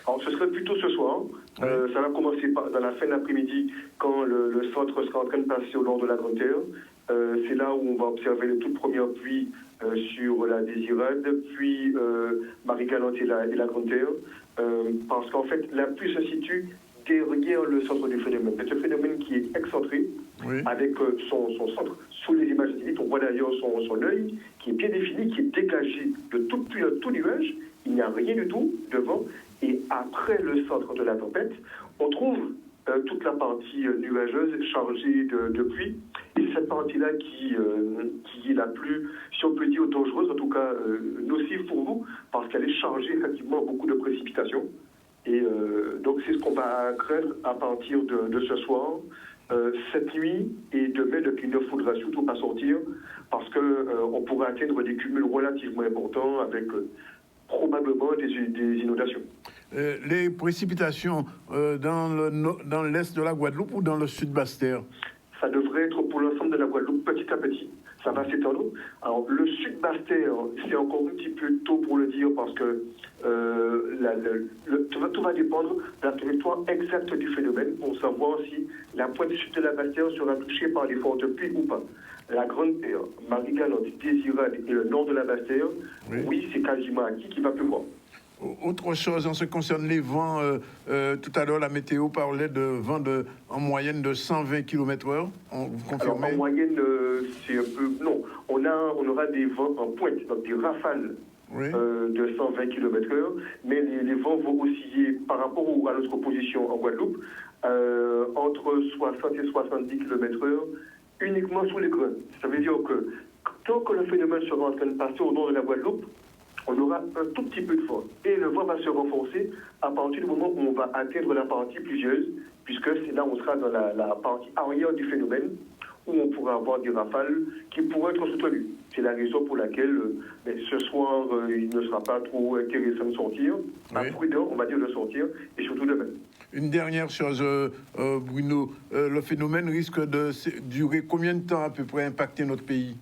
Alors, ce serait plutôt ce soir. Oui. Ça va commencer dans la fin de l'après-midi, quand le centre sera en train de passer au nord de la Grande Terre. C'est là où on va observer les toutes premières pluies sur la Désirade, puis Marie-Galante et la Grande Terre. Parce qu'en fait, la pluie se situe derrière le centre du phénomène. C'est un phénomène qui est excentré, oui, avec son centre. Sous les images satellites, on voit d'ailleurs son œil qui est bien défini, qui est dégagé de tout nuage. Il n'y a rien du tout devant. Et après le centre de la tempête, on trouve toute la partie nuageuse chargée de pluie. Et c'est cette partie-là qui est la plus, si on peut dire, dangereuse, en tout cas nocive pour nous, parce qu'elle est chargée effectivement beaucoup de précipitations. Et donc c'est ce qu'on va craindre à partir de ce soir, cette nuit et demain. Il ne faudra surtout pas sortir, parce qu'on pourrait atteindre des cumuls relativement importants avec probablement des inondations. Les précipitations dans l'est de la Guadeloupe ou dans le sud Basse-Terre? Ça devrait être pour l'ensemble de la Guadeloupe petit à petit. Ça va s'étendre. Alors, le sud Basse-Terre, c'est encore un petit peu tôt pour le dire parce que tout va dépendre de la trajectoire exacte du phénomène pour savoir si la pointe sud de la Basse-Terre sera touchée par les fortes pluies ou pas. La Grande Terre, Marie-Galante, Désirade et le nord de la Basse-Terre, oui, c'est quasiment acquis qu'il va pleuvoir. Autre chose, en ce qui concerne les vents, tout à l'heure, la météo parlait de vents en moyenne de 120 km/h. Vous confirmez? Alors, en moyenne, c'est un peu... Non, on aura des vents en pointe, donc des rafales de 120 km/h, mais les vents vont osciller par rapport à notre position en Guadeloupe, entre 60 et 70 km/h, uniquement sous les grains. Ça veut dire que tant que le phénomène sera en train de passer au nord de la Guadeloupe, on aura un tout petit peu de vent. Et le vent va se renforcer à partir du moment où on va atteindre la partie pluvieuse, puisque c'est là où on sera dans la partie arrière du phénomène, où on pourra avoir des rafales qui pourraient être soutenues. C'est la raison pour laquelle ce soir, il ne sera pas trop intéressant de sortir. Pas prudent, on va dire, de sortir, et surtout demain. Une dernière chose, Bruno, le phénomène risque de durer combien de temps à peu près impacter notre pays?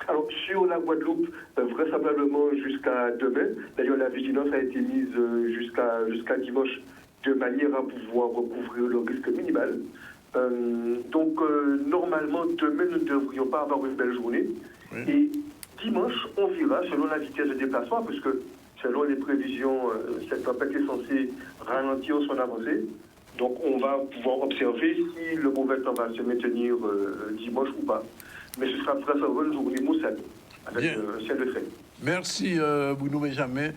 Alors, sur la Guadeloupe, vraisemblablement jusqu'à demain. D'ailleurs, la vigilance a été mise jusqu'à dimanche de manière à pouvoir recouvrir le risque minimal. Donc, normalement, demain, nous ne devrions pas avoir une belle journée. Et dimanche, on verra selon la vitesse de déplacement, puisque selon les prévisions, cette tempête est censée ralentir son avancée. Donc, on va pouvoir observer si le mauvais temps va se maintenir dimanche ou pas. Mais ce sera vraiment une journée maussade, avec ciel de trait. Merci Bruno Benjamin,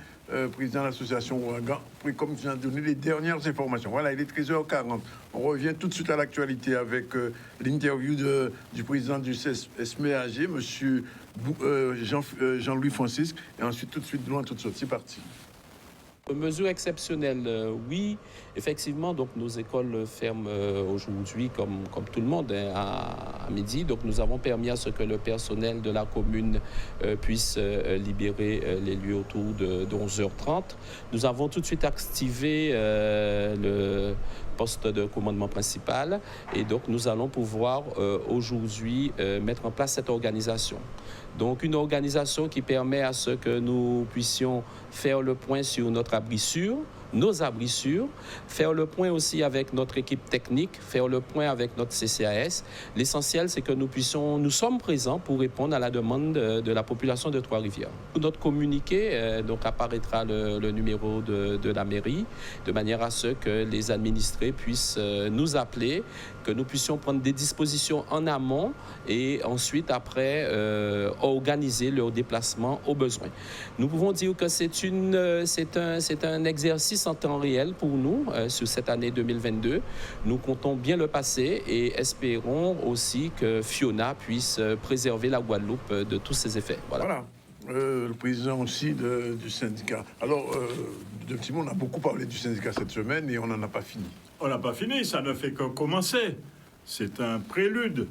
président de l'association Ouragan, comme tu as donné les dernières informations. Voilà, il est 13h40. On revient tout de suite à l'actualité avec l'interview du président du SMEAG, M. Jean-Louis Francisque, et ensuite tout de suite, loin, tout de suite. C'est parti. Mesure exceptionnelle, oui, effectivement. Donc nos écoles ferment aujourd'hui comme tout le monde à midi. Donc nous avons permis à ce que le personnel de la commune puisse libérer les lieux autour de 11h30. Nous avons tout de suite activé le poste de commandement principal et donc nous allons pouvoir aujourd'hui mettre en place cette organisation. Donc une organisation qui permet à ce que nous puissions faire le point sur notre abri sûr, nos abris sûrs, faire le point aussi avec notre équipe technique, faire le point avec notre CCAS. L'essentiel, c'est que nous sommes présents pour répondre à la demande de la population de Trois-Rivières. Notre communiqué, donc apparaîtra le numéro de la mairie, de manière à ce que les administrés puissent nous appeler, que nous puissions prendre des dispositions en amont et ensuite, après, organiser leur déplacement au besoin. Nous pouvons dire que c'est un exercice en temps réel pour nous sur cette année 2022. Nous comptons bien le passer et espérons aussi que Fiona puisse préserver la Guadeloupe de tous ses effets. Voilà. Le président aussi du syndicat. Alors, de petit mot, on a beaucoup parlé du syndicat cette semaine et on n'en a pas fini. On n'a pas fini, ça ne fait que commencer. C'est un prélude.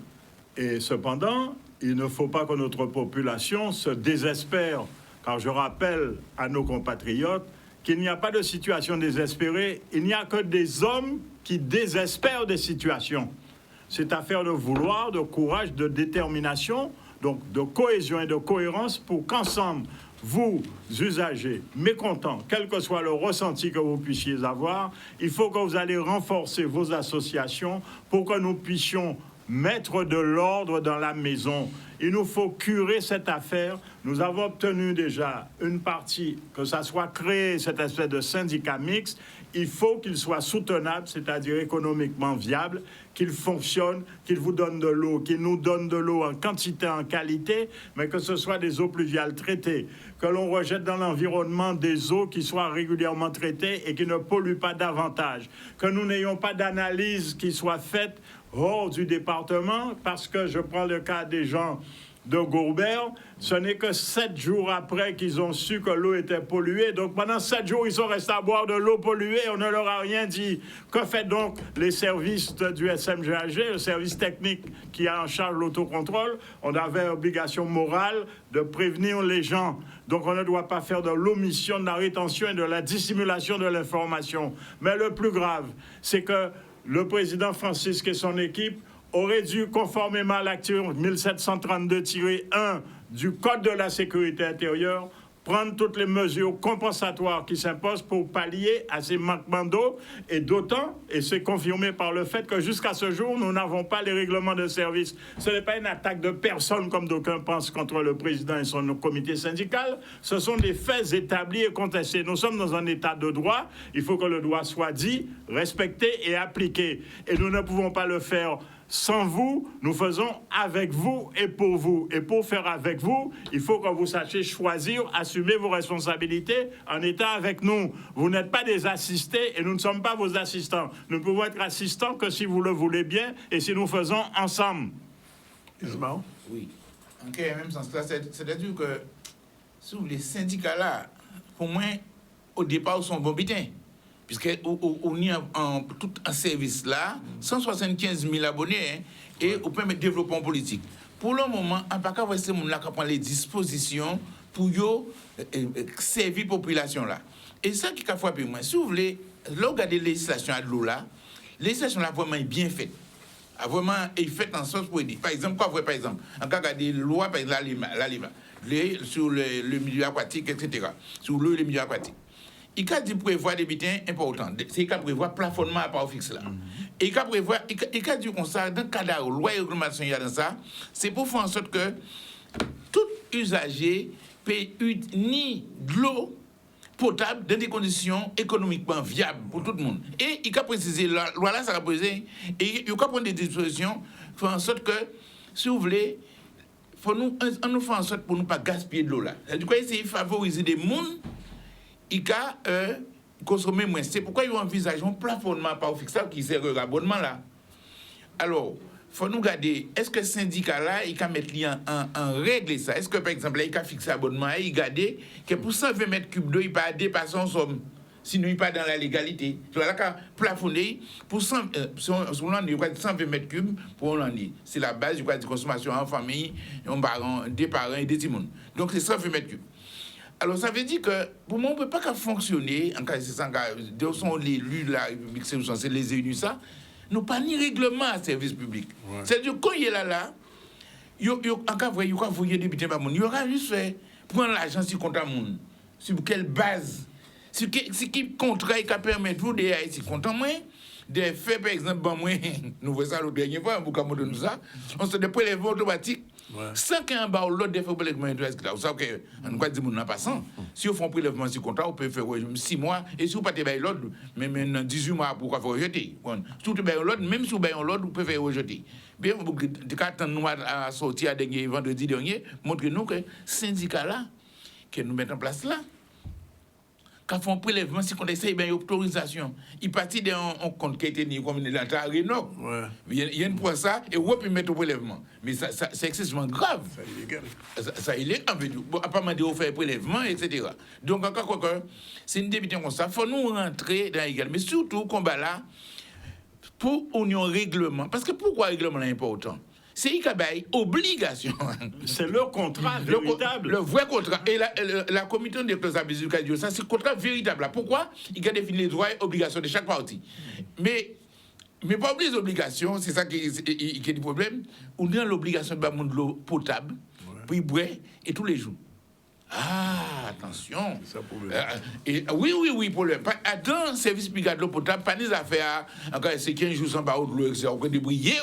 Et cependant, il ne faut pas que notre population se désespère. Car je rappelle à nos compatriotes qu'il n'y a pas de situation désespérée, il n'y a que des hommes qui désespèrent des situations. C'est affaire de vouloir, de courage, de détermination, donc de cohésion et de cohérence pour qu'ensemble, vous, usagers, mécontents, quel que soit le ressenti que vous puissiez avoir, il faut que vous allez renforcer vos associations pour que nous puissions mettre de l'ordre dans la maison. Il nous faut curer cette affaire. Nous avons obtenu déjà une partie, que ça soit créé, cette espèce de syndicat mixte. Il faut qu'il soit soutenable, c'est-à-dire économiquement viable, qu'il fonctionne, qu'il vous donne de l'eau, qu'il nous donne de l'eau en quantité, en qualité, mais que ce soit des eaux pluviales traitées, que l'on rejette dans l'environnement des eaux qui soient régulièrement traitées et qui ne polluent pas davantage, que nous n'ayons pas d'analyse qui soit faite hors du département, parce que je prends le cas des gens de Gourbert, ce n'est que 7 jours après qu'ils ont su que l'eau était polluée. Donc pendant 7 jours, ils sont restés à boire de l'eau polluée, on ne leur a rien dit. Que fait donc les services du SMGAG, le service technique qui a en charge l'autocontrôle? On avait obligation morale de prévenir les gens. Donc on ne doit pas faire de l'omission, de la rétention et de la dissimulation de l'information. Mais le plus grave, c'est que le président Francisque et son équipe auraient dû, conformément à l'article 1732-1 du Code de la sécurité intérieure, prendre toutes les mesures compensatoires qui s'imposent pour pallier à ces manquements d'eau, et d'autant, et c'est confirmé par le fait que jusqu'à ce jour, nous n'avons pas les règlements de service. Ce n'est pas une attaque de personne, comme d'aucuns pensent, contre le président et son comité syndical. Ce sont des faits établis et contestés. Nous sommes dans un état de droit. Il faut que le droit soit dit, respecté et appliqué. Et nous ne pouvons pas le faire sans vous, nous faisons avec vous et pour vous. Et pour faire avec vous, il faut que vous sachiez choisir, assumer vos responsabilités en étant avec nous. Vous n'êtes pas des assistés et nous ne sommes pas vos assistants. Nous ne pouvons être assistants que si vous le voulez bien et si nous faisons ensemble. Ismaël? Oui. En quelque même sens, c'est-à-dire que sous les syndicats-là, pour moi, au départ, sont bons bitins. Puisqu'on y a tout un service là, 175 000 abonnés, hein, et on peut mettre développement politique. Pour le moment, on ne peut pas voir ces gens-là qui prennent les dispositions pour servir la population là. Et ça qui a frappé moi, si vous voulez, là, regardez la législation à l'eau là, la législation là vraiment est bien faite. Vraiment est faite en sorte pour aider. Par exemple, quoi vous par exemple, en cas de loi, par exemple, sur le milieu aquatique, etc. Sur le milieu aquatique. Il a dit prévoir des bitins importants. C'est qu'il a prévoir plafonnement à part fixe là. Et il a prévoir, il a dit comme ça, dans le cadre de la loi et réglementation, il y a dans ça, c'est pour faire en sorte que tout usager paye ni de l'eau potable dans des conditions économiquement viables pour tout le monde. Et il a précisé, la loi là, ça a posé, et il a prendre des dispositions pour faire en sorte que, si vous voulez, on nous fait en sorte pour ne pas gaspiller de l'eau là. Du coup, essayer de favoriser des mondes. Il a consommé moins. C'est pourquoi ils envisagent un plafonnement par fixe qui sert l'abonnement là. Alors, il faut nous garder, est-ce que le syndicat là, il a mettre en règle ça? Est-ce que par exemple, là, il a fixé l'abonnement et il garde que pour 120 mètres cubes d'eau, il ne peut pas dépasser en somme. sinon il n'est pas dans la légalité. Tu vois, là, qu'à plafonner pour 120 mètres cubes pour l'année. C'est la base, je crois, de consommation en famille, des parents et des timons. Donc, c'est 120 mètres cubes. Alors, ça veut dire que, pour moi, on ne peut pas qu'à fonctionner, en cas de ça, de sont l'élu de la République, c'est censé les élus, ça, nous pas ni règlement à service public. Ouais. C'est-à-dire, quand il est là, en cas, il y aura juste fait prendre l'argent sur compte à monde. Sur quelle base? Sur quel contrat qui permet de vous de ici compte à moi? De faire, par exemple, moi, nous voyons ça l'autre dernier fois, de nous ça, on se déploie les vols automatiques. Ouais. Sans qu'un bar l'autre des fois prélèvement intéressant. Vous savez que on va dire mon passant. Si on fait un prélèvement sur contrat, on peut faire 6 mois et si vous pas te bailler l'autre même 18 mois pourquoi faut rejeter. Si vous bailler l'autre même si vous bailler l'autre vous pouvez rejeter. Bien quand nous a sorti à dernier vendredi dernier, montre nous que syndicat là que nous mettons en place là quand font prélèvement si on essaye bien autorisation il partit d'un compte qui a été comme la Rénoc il y a une pour ça et on peut mettre au prélèvement mais ça c'est excessivement grave ça il est bon à pas demander au faire prélèvement etc. Donc encore quoi c'est une débition comme ça faut nous rentrer dans l'égal mais surtout combat là pour union règlement parce que pourquoi règlement est important. C'est une obligation. C'est le contrat véritable. Le vrai contrat. Et la commission de clauses abusives, ça c'est le contrat véritable. Pourquoi? Il a défini les droits et obligations de chaque partie. Mais pas oublier les obligations, c'est ça qui est le problème. On a l'obligation de boire de l'eau potable, puis boire, et tous les jours. Ah, attention. C'est ça le problème. Oui, problème. Dans le service public de l'eau potable, pas des affaires, encore c'est 15 jours sans boire de l'eau, c'est encore des briller.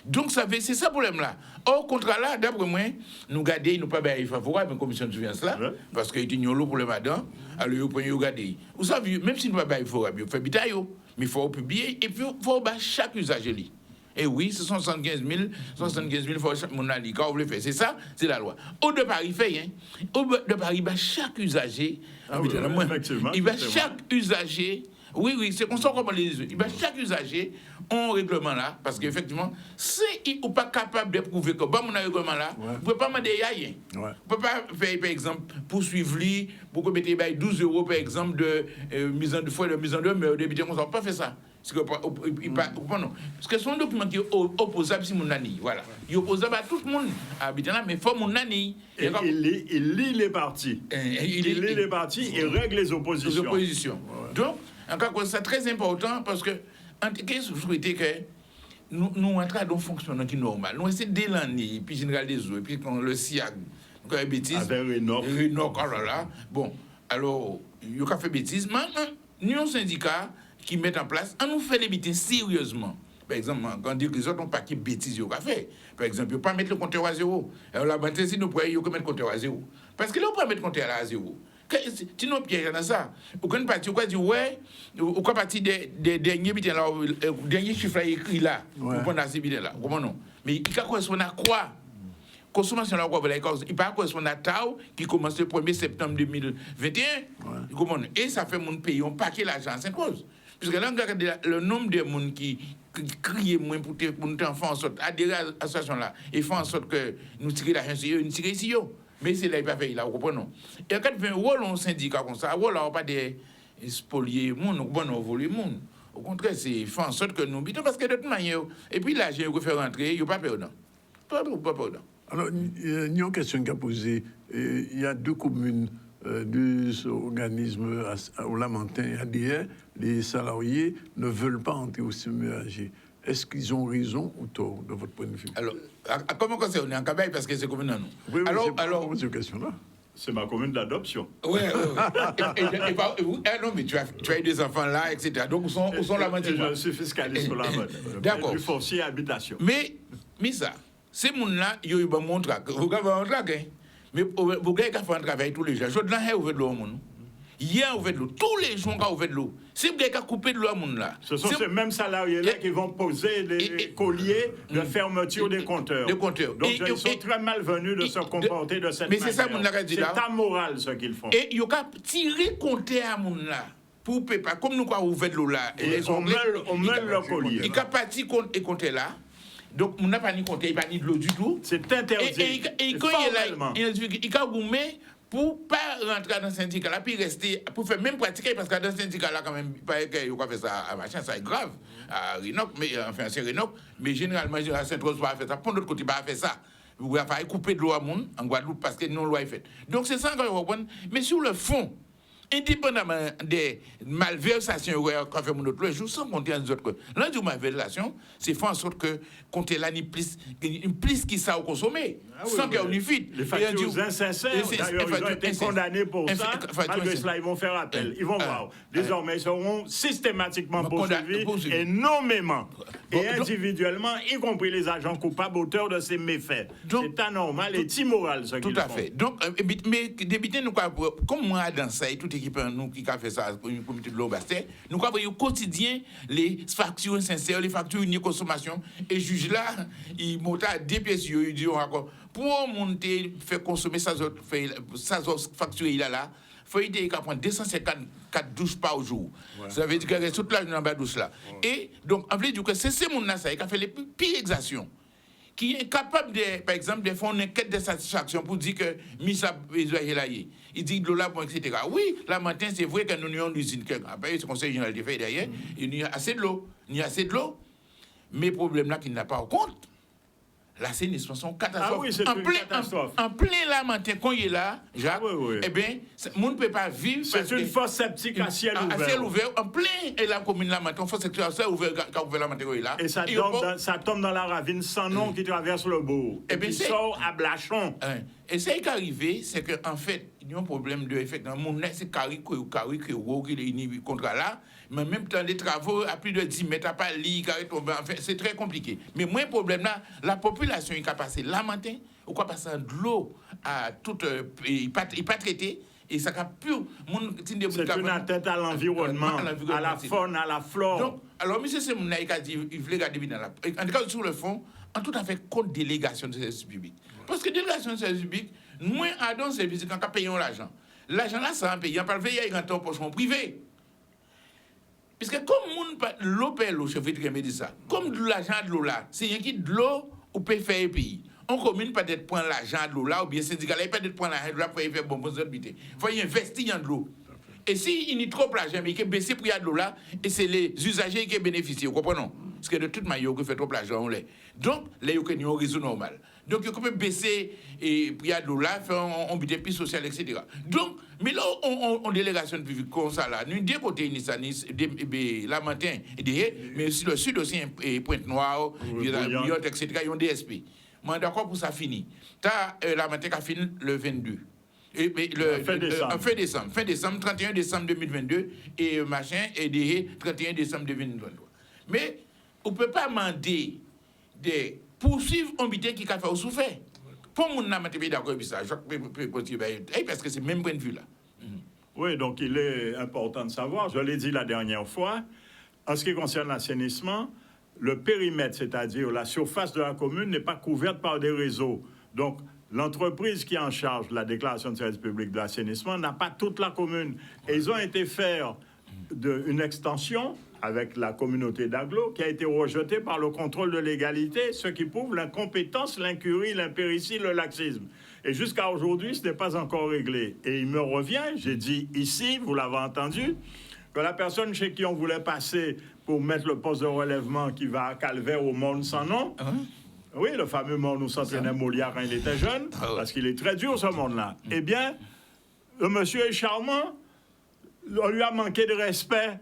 Donc, c'est ça le problème-là. Or, contrat là, d'après moi, nous gardons, nous pas bien favorable à la commission de surveillance là, parce qu'il y a un pour le madame, alors vous regardez. Vous savez, même si nous pas bien favorable, vous faites bitaille, mais il faut publier et puis il faut chaque usager. Et oui, ce sont 75 000, il faut chaque monde aller. Quand vous le faites, c'est ça, c'est la loi. Au de Paris, au de Paris, chaque usager, il va chaque usager. Oui, c'est comme ça qu'on les yeux. Chaque usager a un règlement là, parce qu'effectivement, si il n'est pas capable de prouver que bon, mon règlement là, vous ne pouvez pas demander rien. Vous ne pouvez pas faire, par exemple, poursuivre lui, pour que vous mettez 12 € par exemple de mise en demeure, de débuter, on ne peut pas faire ça. Parce que c'est un document qui est opposable si mon nani. Voilà. Il est opposable à tout le monde habitant là, mais il faut mon nani. Il lit les partis. Il lit les partis et règle les oppositions. Donc, encore c'est très important parce que en tout cas, je souhaitais que nous entrions dans un fonctionnement qui est normal. Nous essayons de l'année, puis général des eaux, et puis quand le SIAG, quand il y a bêtises. Avec Rénoc, oh là là. Bon, alors, il y a fait bêtises. Mais nous, un syndicat qui met en place, on nous fait les bêtises sérieusement. Par exemple, quand on dit que les autres n'ont pas de bêtises, ils ont fait. Par exemple, ils ne peuvent pas mettre le compteur à 0. Alors, la banque, si nous pouvons, ils mettre le compteur à 0. Parce que là, on peut mettre le compteur à 0. Tu n'as pas dans ça. Aucune partie, on dit, ouais, aucune partie des derniers chiffres écrits là, pour prendre ces bidets là. Mais il correspond à quoi? Consommation là, il pas correspondre à Tao qui commence le 1er septembre 2021. Et ça fait mon pays, on paquet l'argent à 5 causes. Puisque là, on regarde le nombre de gens qui crient moins pour nous faire en sorte d'adhérer à la situation là et faire en sorte que nous tirions l'argent sur eux, nous tirions ici. Mais c'est là, il va faire, là, vous comprenez? Et quand il fait un rôle, on syndicat comme ça, un rôle, on pas de spolier, on voler, au contraire, c'est faire en sorte que nous bitons, parce que de toute manière, et puis là, j'ai fait rentrer, il n'y a pas perdant. Pas perdant. Alors, il y a une question qui a posé. Il y a 2 communes, 2 organismes au Lamentin et ADR. Les salariés ne veulent pas entrer au CMEAG. Est-ce qu'ils ont raison ou tort, de votre point de vue? Alors, comment on est en Cabaye parce que c'est commune à nous? Oui, alors, cette question-là. C'est ma commune d'adoption. Oui. Non, mais tu as eu des enfants là, etc. Donc, où sont la moitié? Je suis fiscaliste pour la mode. D'accord. Du foncier habitation. Mais ça, ces gens-là, ils ont eu mon trac. Vous avez un trac, hein? Mais vous avez fait un travail tous les jours. Je dois ouvert de l'eau, hier, on ouvert de l'eau. Tous les jours, on ouvert de l'eau. Si vous avez coupé de l'eau à mon là. Ce sont ces mêmes salariés-là qui vont poser des colliers de fermeture des compteurs. Donc, ils sont très malvenus de se comporter de cette manière. Mais c'est ça, mon là, c'est amoral ce qu'ils font. Et ils ont tiré compteur à mon là. Pour pas, comme nous avons ouvert de l'eau là. On mêle le collier. Ils ont parti et compter là. Donc, on n'a pas ni compté, il n'y a pas ni de l'eau du tout. C'est interdit. Et quand il est là, il a gommé pour ne pas rentrer dans le syndicat là, puis rester, pour faire même pratiquer, parce que dans le syndicat là, quand même, il paraît qu'il faut faire ça à machin, ça est grave, à Renoc, mais enfin, c'est Renoc, mais généralement, à Sainte-Rose, pas faire ça. Pour l'autre côté, pas faire ça. Vous pouvez faire couper de l'eau à monde en Guadeloupe parce que non loi est faite. Donc c'est ça qu'on va comprendre. Mais sur le fond, indépendamment des malversations qu'on fait mon autre le jour, sans compter les autres que l'un du malversation, c'est faire en sorte que compter l'année plus qui ça au consommer, sans qu'il y ait une fuite. Les factures insincères, d'ailleurs, ils ont été condamnés pour ça. Malgré cela, ils vont faire appel. Ils vont voir. Désormais, ils seront systématiquement poursuivis et nommément et individuellement, y compris les agents coupables auteurs de ces méfaits. C'est anormal et immoral, ce qu'ils font. Tout à fait. Donc, mais débiter nous comme moi dans ça et tout équipe nous qui a fait ça pour une comité de l'Obasté, nous voyons au quotidien les factures sincères, les factures uniques consommation et juge là, il monte à 2 pièces, il dit encore pour monter faire consommer ça facture il a là, faut aider qu'à prendre 254 douches par jour. Ouais. Ça veut dire que toute la journée dans la douche là. Ouais. Et donc en fait du que c'est ces monde là ça qui a fait les pires exactions, qui est capable de, par exemple, de faire une enquête de satisfaction pour dire que Misa il dit de l'eau là, etc. Oui, la matin, c'est vrai que nous avons une usine, après, ce conseil général de fait derrière, il y a assez de l'eau. Il y a assez de l'eau. Mais le problème là, qu'il n'a pas en compte, l'assainissement, c'est une catastrophe. Ah oui, c'est une catastrophe. En plein là, matin, quand il est là, Jacques, eh bien, le monde ne peut pas vivre. C'est une fosse septique à ciel ouvert. À ciel ouvert, en plein, et la commune là, matin, une fosse septique à ciel ouvert, quand on ouvert la matin, il est là. Et ça tombe dans la ravine sans nom qui traverse le bourg. Et puis sort à Blachon. Et ce qui est arrivé, c'est qu'en fait, il y a un problème de effectivement, mon nez, c'est carré, qui est contre là, mais en même temps, les travaux à plus de 10 mètres, à pas lit, carré tombé, en fait, c'est très compliqué. Mais moi, le problème là, la population, il a passé la matin, ou quoi passer de l'eau à toute, il pas traité, et ça a pu. C'est une atteinte à l'environnement, à la faune, à la flore. Donc, alors, M. Semouna, il a dit, il voulait garder dans la. En tout cas, sur le fond, en tout à fait contre délégation de services publics. Parce que délégation de services publics, moins à don service quand on paye l'argent. L'argent là, c'est un pays. On parle de payer en pochon privé. Puisque comme l'eau paye l'eau, je vais te dire ça. Comme l'argent de l'eau là, c'est rien qui de l'eau ou peut faire un pays. On commune peut-être prendre l'argent de l'eau là, ou bien syndicat là, peut-être prendre l'argent de l'eau là pour faire bon pour s'habiter. Il faut y investir dans de l'eau. Et si il y a trop d'argent, mais qu'il baisse le prix de l'eau là, et c'est les usagers qui bénéficient, vous comprenez? Parce que de toute manière, il fait trop d'argent, on l'est. Donc, là, il y a un réseau normal. Donc, il peut baisser le prix de l'eau là, faire un budget plus social, etc. Donc, mais là, on délégation publique comme ça là, nous, deux côtés, la matin, mais aussi le sud aussi, Pointe-Noire, etc., ils ont des SP. Moi, d'accord pour ça fini. La matin qui a fini le 22. Fin décembre, 31 décembre 2022, et machin, et 31 décembre 2023. Mais on ne peut pas demander de poursuivre un budget qui a fait au souffert. Pour mon n'a pas d'accord avec ça, parce que c'est le même point de vue là. Oui, donc il est important de savoir, je l'ai dit la dernière fois, en ce qui concerne l'assainissement, le périmètre, c'est-à-dire la surface de la commune, n'est pas couverte par des réseaux. Donc, l'entreprise qui est en charge de la déclaration de service public de l'assainissement n'a pas toute la commune. Et ils ont été faire une extension avec la communauté d'Aglo qui a été rejetée par le contrôle de légalité, ce qui prouve l'incompétence, l'incurie, l'impéritie, le laxisme. Et jusqu'à aujourd'hui, ce n'est pas encore réglé. Et il me revient, j'ai dit ici, vous l'avez entendu, que la personne chez qui on voulait passer pour mettre le poste de relèvement qui va à Calvaire au monde sans nom, oui, le fameux monde où s'entraînait Molière quand il était jeune, parce qu'il est très dur ce monde-là. Eh bien, le monsieur est charmant, on lui a manqué de respect.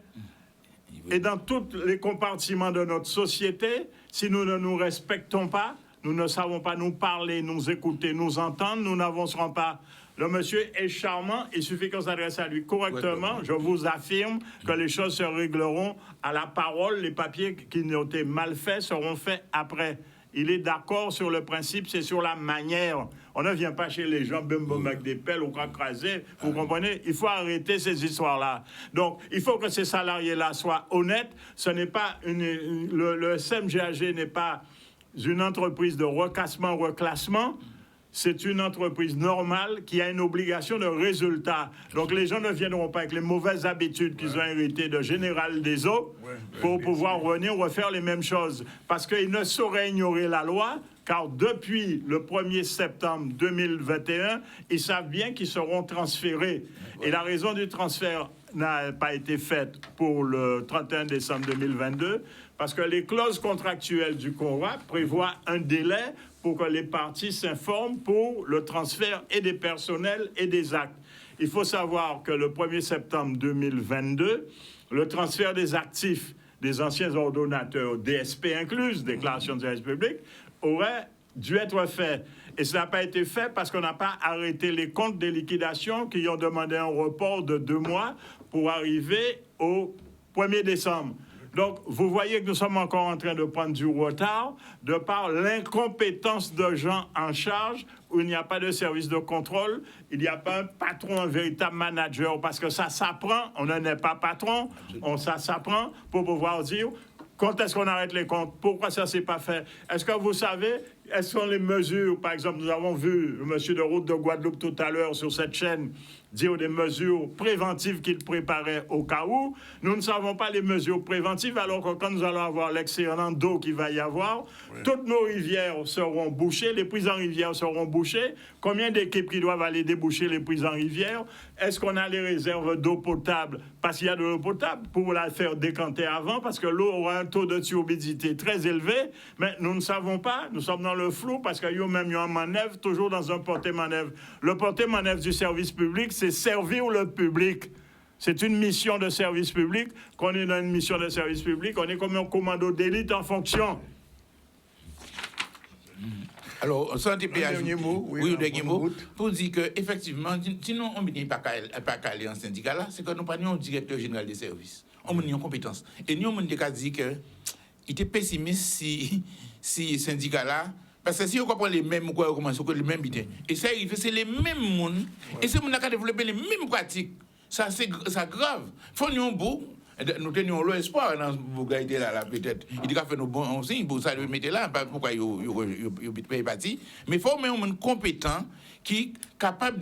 Et dans tous les compartiments de notre société, si nous ne nous respectons pas, nous ne savons pas nous parler, nous écouter, nous entendre, nous n'avancerons pas. Le monsieur est charmant, il suffit qu'on s'adresse à lui correctement. Je vous affirme que les choses se régleront à la parole. Les papiers qui ont été mal faits seront faits après. Il est d'accord sur le principe, c'est sur la manière. On ne vient pas chez les gens, bim, avec des pelles ou crasés. Vous comprenez? Il faut arrêter ces histoires-là. Donc, il faut que ces salariés-là soient honnêtes. Ce n'est pas le SMGAG n'est pas une entreprise de reclassement. C'est une entreprise normale qui a une obligation de résultat. Donc, les gens ne viendront pas avec les mauvaises habitudes qu'ils ont héritées de Général des Eaux pour pouvoir refaire les mêmes choses. Parce qu'ils ne sauraient ignorer la loi car depuis le 1er septembre 2021, ils savent bien qu'ils seront transférés. Et la raison du transfert n'a pas été faite pour le 31 décembre 2022, parce que les clauses contractuelles du CONRA prévoient un délai pour que les parties s'informent pour le transfert et des personnels et des actes. Il faut savoir que le 1er septembre 2022, le transfert des actifs des anciens ordonnateurs, DSP incluse, déclaration de service public, aurait dû être fait. Et ça n'a pas été fait parce qu'on n'a pas arrêté les comptes des liquidations qui ont demandé un report de 2 mois pour arriver au 1er décembre. Donc, vous voyez que nous sommes encore en train de prendre du retard de par l'incompétence de gens en charge, où il n'y a pas de service de contrôle, il n'y a pas un patron, un véritable manager, parce que ça s'apprend, on n'en est pas patron, ça s'apprend pour pouvoir dire quand est-ce qu'on arrête les comptes, pourquoi ça ne s'est pas fait. Est-ce que vous savez, quelles sont les mesures, par exemple, nous avons vu le monsieur de Route de Guadeloupe tout à l'heure sur cette chaîne dire des mesures préventives qu'il préparait au cas où. Nous ne savons pas les mesures préventives, alors que quand nous allons avoir l'excédent d'eau qu'il va y avoir, toutes nos rivières seront bouchées, les prises en rivière seront bouchées. Combien d'équipes qui doivent aller déboucher les prises en rivière? Est-ce qu'on a les réserves d'eau potable? Parce qu'il y a de l'eau potable pour la faire décanter avant, parce que l'eau aura un taux de turbidité très élevé, mais nous ne savons pas, nous sommes dans le flou, parce qu'il y a même en manœuvre, toujours dans un porté-manœuvre. Le porté-manœuvre du service public, c'est servir le public. C'est une mission de service public. Quand on est dans une mission de service public, on est comme un commando d'élite en fonction. Alors, sans dernier mot, oui, dernier mot, pour dire qu'effectivement, sinon on ne peut pas aller en syndicat là, c'est que nous pas un directeur général des services. On a une compétence. Et nous, on a dit qu'il était pessimiste si syndicat là. Parce que si on comprend les mêmes quoi, on commence les mêmes bidets. Et ça arrive, c'est les mêmes mondes. Et c'est mon qui a développé les mêmes pratiques. Ça, c'est grave. Faut nous beau. Nous tenions l'espoir dans ce gars là, peut-être. Il a fait nos bons signes pour ça, le mettre là. Pourquoi il est parti. Mais il faut même un compétent qui est capable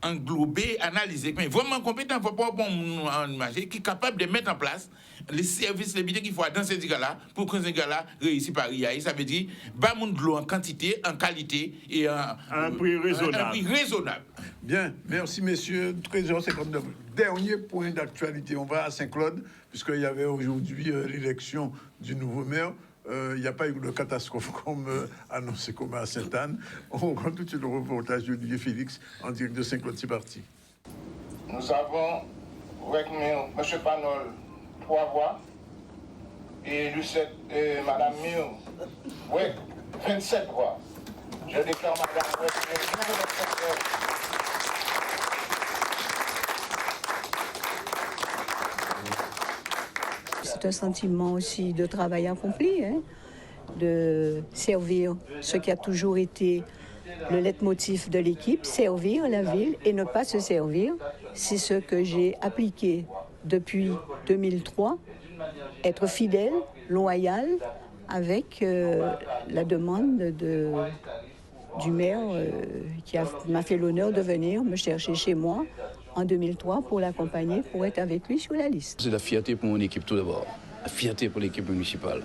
d'englober, analyser. Mais vraiment compétent, il ne faut pas qui est capable de mettre en place les services, les bidets qu'il faut dans ces gars-là pour que ces gars-là réussissent par IA. Ça veut dire, bas mon de l'eau en quantité, en qualité et à un prix raisonnable. Un prix raisonnable. Bien, merci messieurs. 13h59. Dernier point d'actualité, on va à Saint-Claude, puisqu'il y avait aujourd'hui l'élection du nouveau maire. Il n'y a pas eu de catastrophe comme annoncé comme à Sainte-Anne. On rend tout de suite le reportage d'Olivier Félix en direct de Saint-Claude. C'est parti. Nous avons avec M. Panol 3 voix et Lucette et Mme Mille, oui, 27 voix. Je déclare Mme C'est un sentiment aussi de travail accompli, hein, de servir ce qui a toujours été le leitmotiv de l'équipe, servir la ville et ne pas se servir. C'est ce que j'ai appliqué depuis 2003, être fidèle, loyal, avec la demande du maire qui m'a fait l'honneur de venir me chercher chez moi en 2003 pour l'accompagner, pour être avec lui sur la liste. C'est la fierté pour mon équipe tout d'abord, la fierté pour l'équipe municipale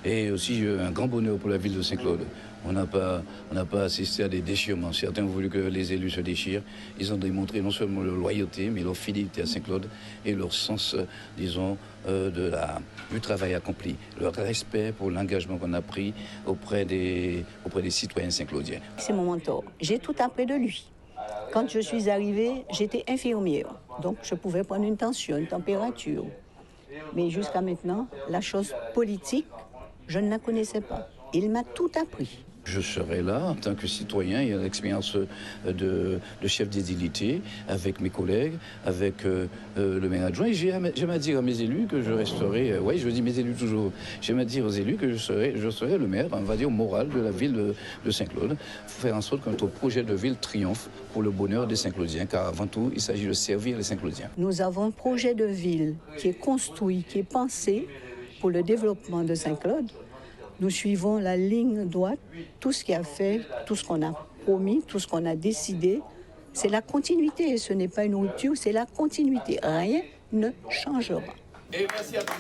et aussi un grand bonheur pour la ville de Saint-Claude. On n'a pas assisté à des déchirements. Certains ont voulu que les élus se déchirent. Ils ont démontré non seulement leur loyauté, mais leur fidélité à Saint-Claude et leur sens, disons, du travail accompli, leur respect pour l'engagement qu'on a pris auprès des citoyens saint-claudiens. C'est mon mentor. J'ai tout appris de lui. Quand je suis arrivée, j'étais infirmière, donc je pouvais prendre une tension, une température. Mais jusqu'à maintenant, la chose politique, je ne la connaissais pas. Il m'a tout appris. Je serai là en tant que citoyen et à l'expérience de chef d'édilité avec mes collègues, avec le maire adjoint. Et j'aime à dire à mes élus que je resterai, oui, je dis mes élus toujours, j'aime à dire aux élus que je serai le maire, on va dire, moral de la ville de Saint-Claude. Il faut faire en sorte que notre projet de ville triomphe pour le bonheur des Saint-Claudiens, car avant tout, il s'agit de servir les Saint-Claudiens. Nous avons un projet de ville qui est construit, qui est pensé pour le développement de Saint-Claude. Nous suivons la ligne droite, tout ce qui a fait, tout ce qu'on a promis, tout ce qu'on a décidé. C'est la continuité, ce n'est pas une rupture, c'est la continuité. Rien ne changera. Et merci à tous.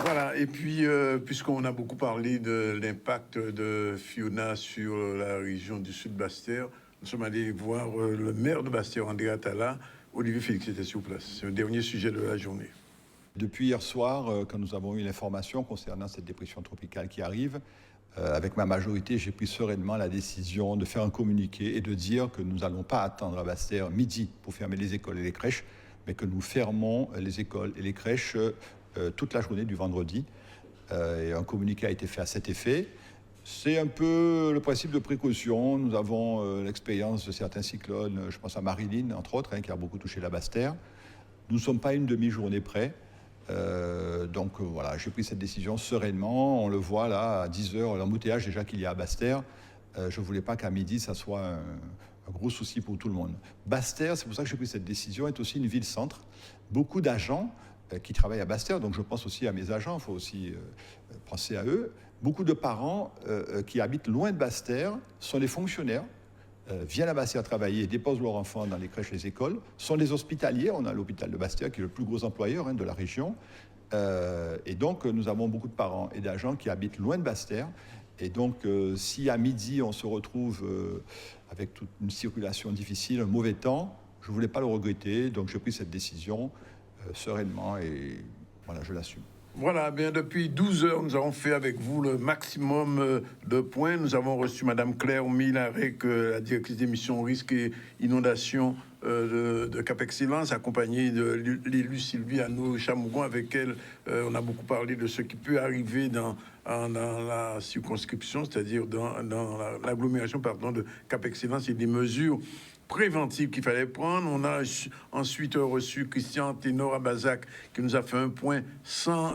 Voilà, et puis, puisqu'on a beaucoup parlé de l'impact de Fiona sur la région du Sud Basse-Terre, nous sommes allés voir le maire de Basse-Terre, André Atala. Olivier Félix était sur place. C'est le dernier sujet de la journée. Depuis hier soir, quand nous avons eu l'information concernant cette dépression tropicale qui arrive, avec ma majorité, j'ai pris sereinement la décision de faire un communiqué et de dire que nous n'allons pas attendre à Basse-Terre midi pour fermer les écoles et les crèches, mais que nous fermons les écoles et les crèches toute la journée du vendredi. Et un communiqué a été fait à cet effet. C'est un peu le principe de précaution. Nous avons l'expérience de certains cyclones, je pense à Marilyn, entre autres, qui a beaucoup touché la Basse-Terre. Nous ne sommes pas une demi-journée près. Donc voilà, j'ai pris cette décision sereinement. On le voit là, à 10h, l'embouteillage déjà qu'il y a à Basse-Terre. Je ne voulais pas qu'à midi, ça soit un gros souci pour tout le monde. Basse-Terre, c'est pour ça que j'ai pris cette décision, est aussi une ville-centre. Beaucoup d'agents qui travaillent à Basse-Terre, donc je pense aussi à mes agents, il faut aussi penser à eux. Beaucoup de parents qui habitent loin de Basse-Terre sont des fonctionnaires, viennent à Basse-Terre travailler et déposent leurs enfants dans les crèches, les écoles, sont des hospitaliers. On a l'hôpital de Basse-Terre qui est le plus gros employeur de la région. Et donc, nous avons beaucoup de parents et d'agents qui habitent loin de Basse-Terre. Et donc, si à midi, on se retrouve avec toute une circulation difficile, un mauvais temps, je ne voulais pas le regretter. Donc, j'ai pris cette décision sereinement et voilà, je l'assume. Voilà, bien depuis 12 heures, nous avons fait avec vous le maximum de points. Nous avons reçu Madame Claire Milarek, la directrice des missions risques et inondations de Cap Excellence, accompagnée de l'élu Sylvie Anneau-Chamougon. Avec elle, on a beaucoup parlé de ce qui peut arriver dans la circonscription, c'est-à-dire dans l'agglomération de Cap Excellence, et des mesures préventive qu'il fallait prendre. On a ensuite reçu Christian Ténor à Bazac qui nous a fait un point sans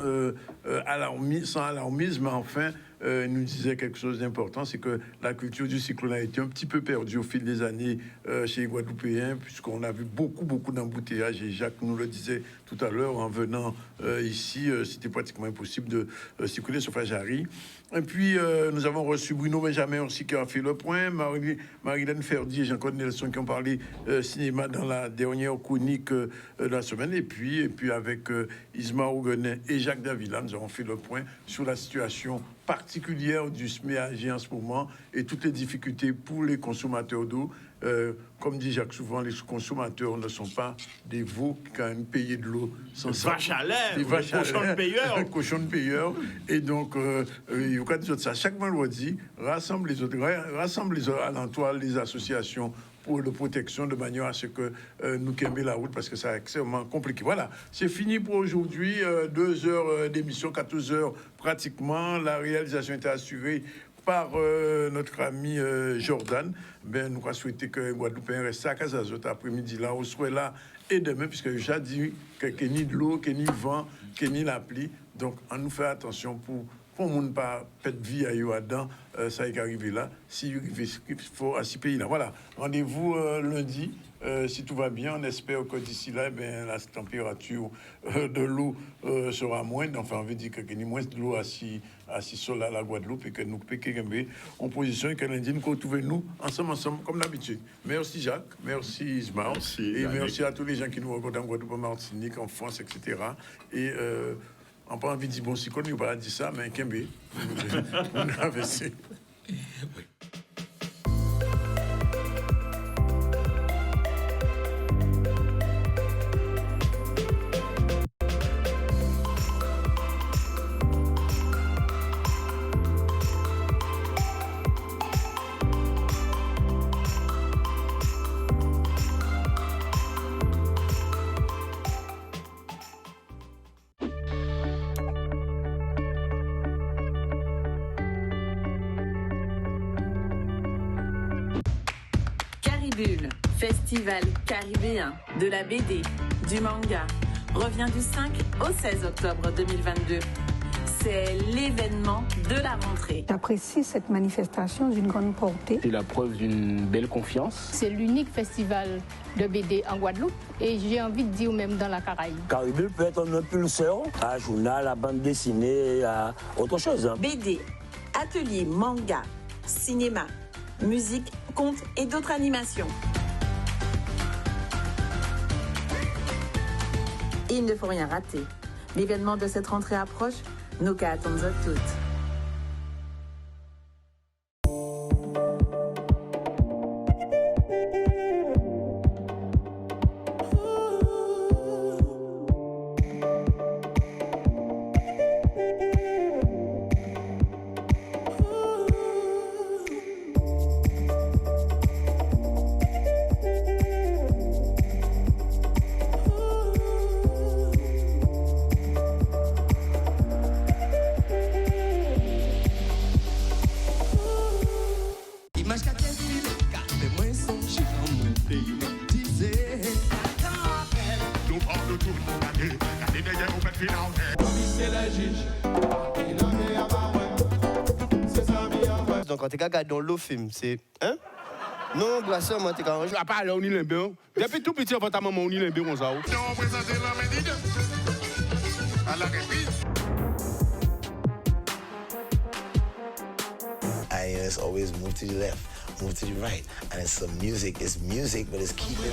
alarmisme, mais enfin, il nous disait quelque chose d'important, c'est que la culture du cyclone a été un petit peu perdue au fil des années chez les Guadeloupéens, puisqu'on a vu beaucoup d'embouteillages, et Jacques nous le disait tout à l'heure, en venant ici, c'était pratiquement impossible de circuler sauf à Jarry. Et puis, nous avons reçu Bruno Benjamin aussi qui a fait le point, Marilène Ferdi et Jean-Claude Nelson qui ont parlé cinéma dans la dernière chronique de la semaine. Et puis avec Isma Ouguenet et Jacques Davila, nous avons fait le point sur la situation particulière du SMEAG en ce moment et toutes les difficultés pour les consommateurs d'eau. Comme dit Jacques souvent, les consommateurs ne sont pas des veaux qui quand même payent de l'eau sans vaches à lait, des cochons de payeurs. Cochons de payeurs. Et donc, il y a des autres ça. Chaque vendredi, rassemble les autres alentours, les associations pour la protection, de manière à ce que nous calmions la route, parce que c'est extrêmement compliqué. Voilà, c'est fini pour aujourd'hui. 2 heures d'émission, 14 heures pratiquement. La réalisation était assurée par notre ami Jordan. Ben, nous avons souhaité que Guadeloupéen reste à Casazot après-midi là, on soit là et demain, puisque j'ai dit qu'il n'y a ni de l'eau, qu'il n'y a ni vent, qu'il n'y a ni la pluie. Donc, on nous fait attention pour ne pas perdre vie à Yoadan, ça est arrivé là, il faut à 6 pays là. Voilà, rendez-vous lundi. Si tout va bien, on espère que d'ici là, la température de l'eau sera moindre. Enfin, on veut dire qu'il y a moins de l'eau assis sur la Guadeloupe et que nous pouvons en position et que lundi, nous retrouvons ensemble, comme d'habitude. Merci Jacques, merci Ismaël, et merci à tous les gens qui nous regardent en Guadeloupe, en Martinique, en France, etc. Et on n'a pas envie de dire bon, si on n'a pas dit ça, mais Kembe, on a investi. Festival caribéen de la BD, du manga, revient du 5 au 16 octobre 2022. C'est l'événement de la rentrée. J'apprécie cette manifestation d'une grande portée. C'est la preuve d'une belle confiance. C'est l'unique festival de BD en Guadeloupe et j'ai envie de dire même dans la Caraïbe. Caribé peut être un impulseur à journal, à bande dessinée, à autre chose. BD, atelier, manga, cinéma, musique, contes et d'autres animations. Il ne faut rien rater. L'événement de cette rentrée approche, nous qu'attendons toutes. Donc quand tu regardes dans le film, c'est hein? Non, glaçon, moi t'es quand je pas aller au Nilembe. Depuis tout petit, on va ta maman au Nilembe comme ça. It's always move to the left, move to the right, and it's some music. It's music, but it's keeping.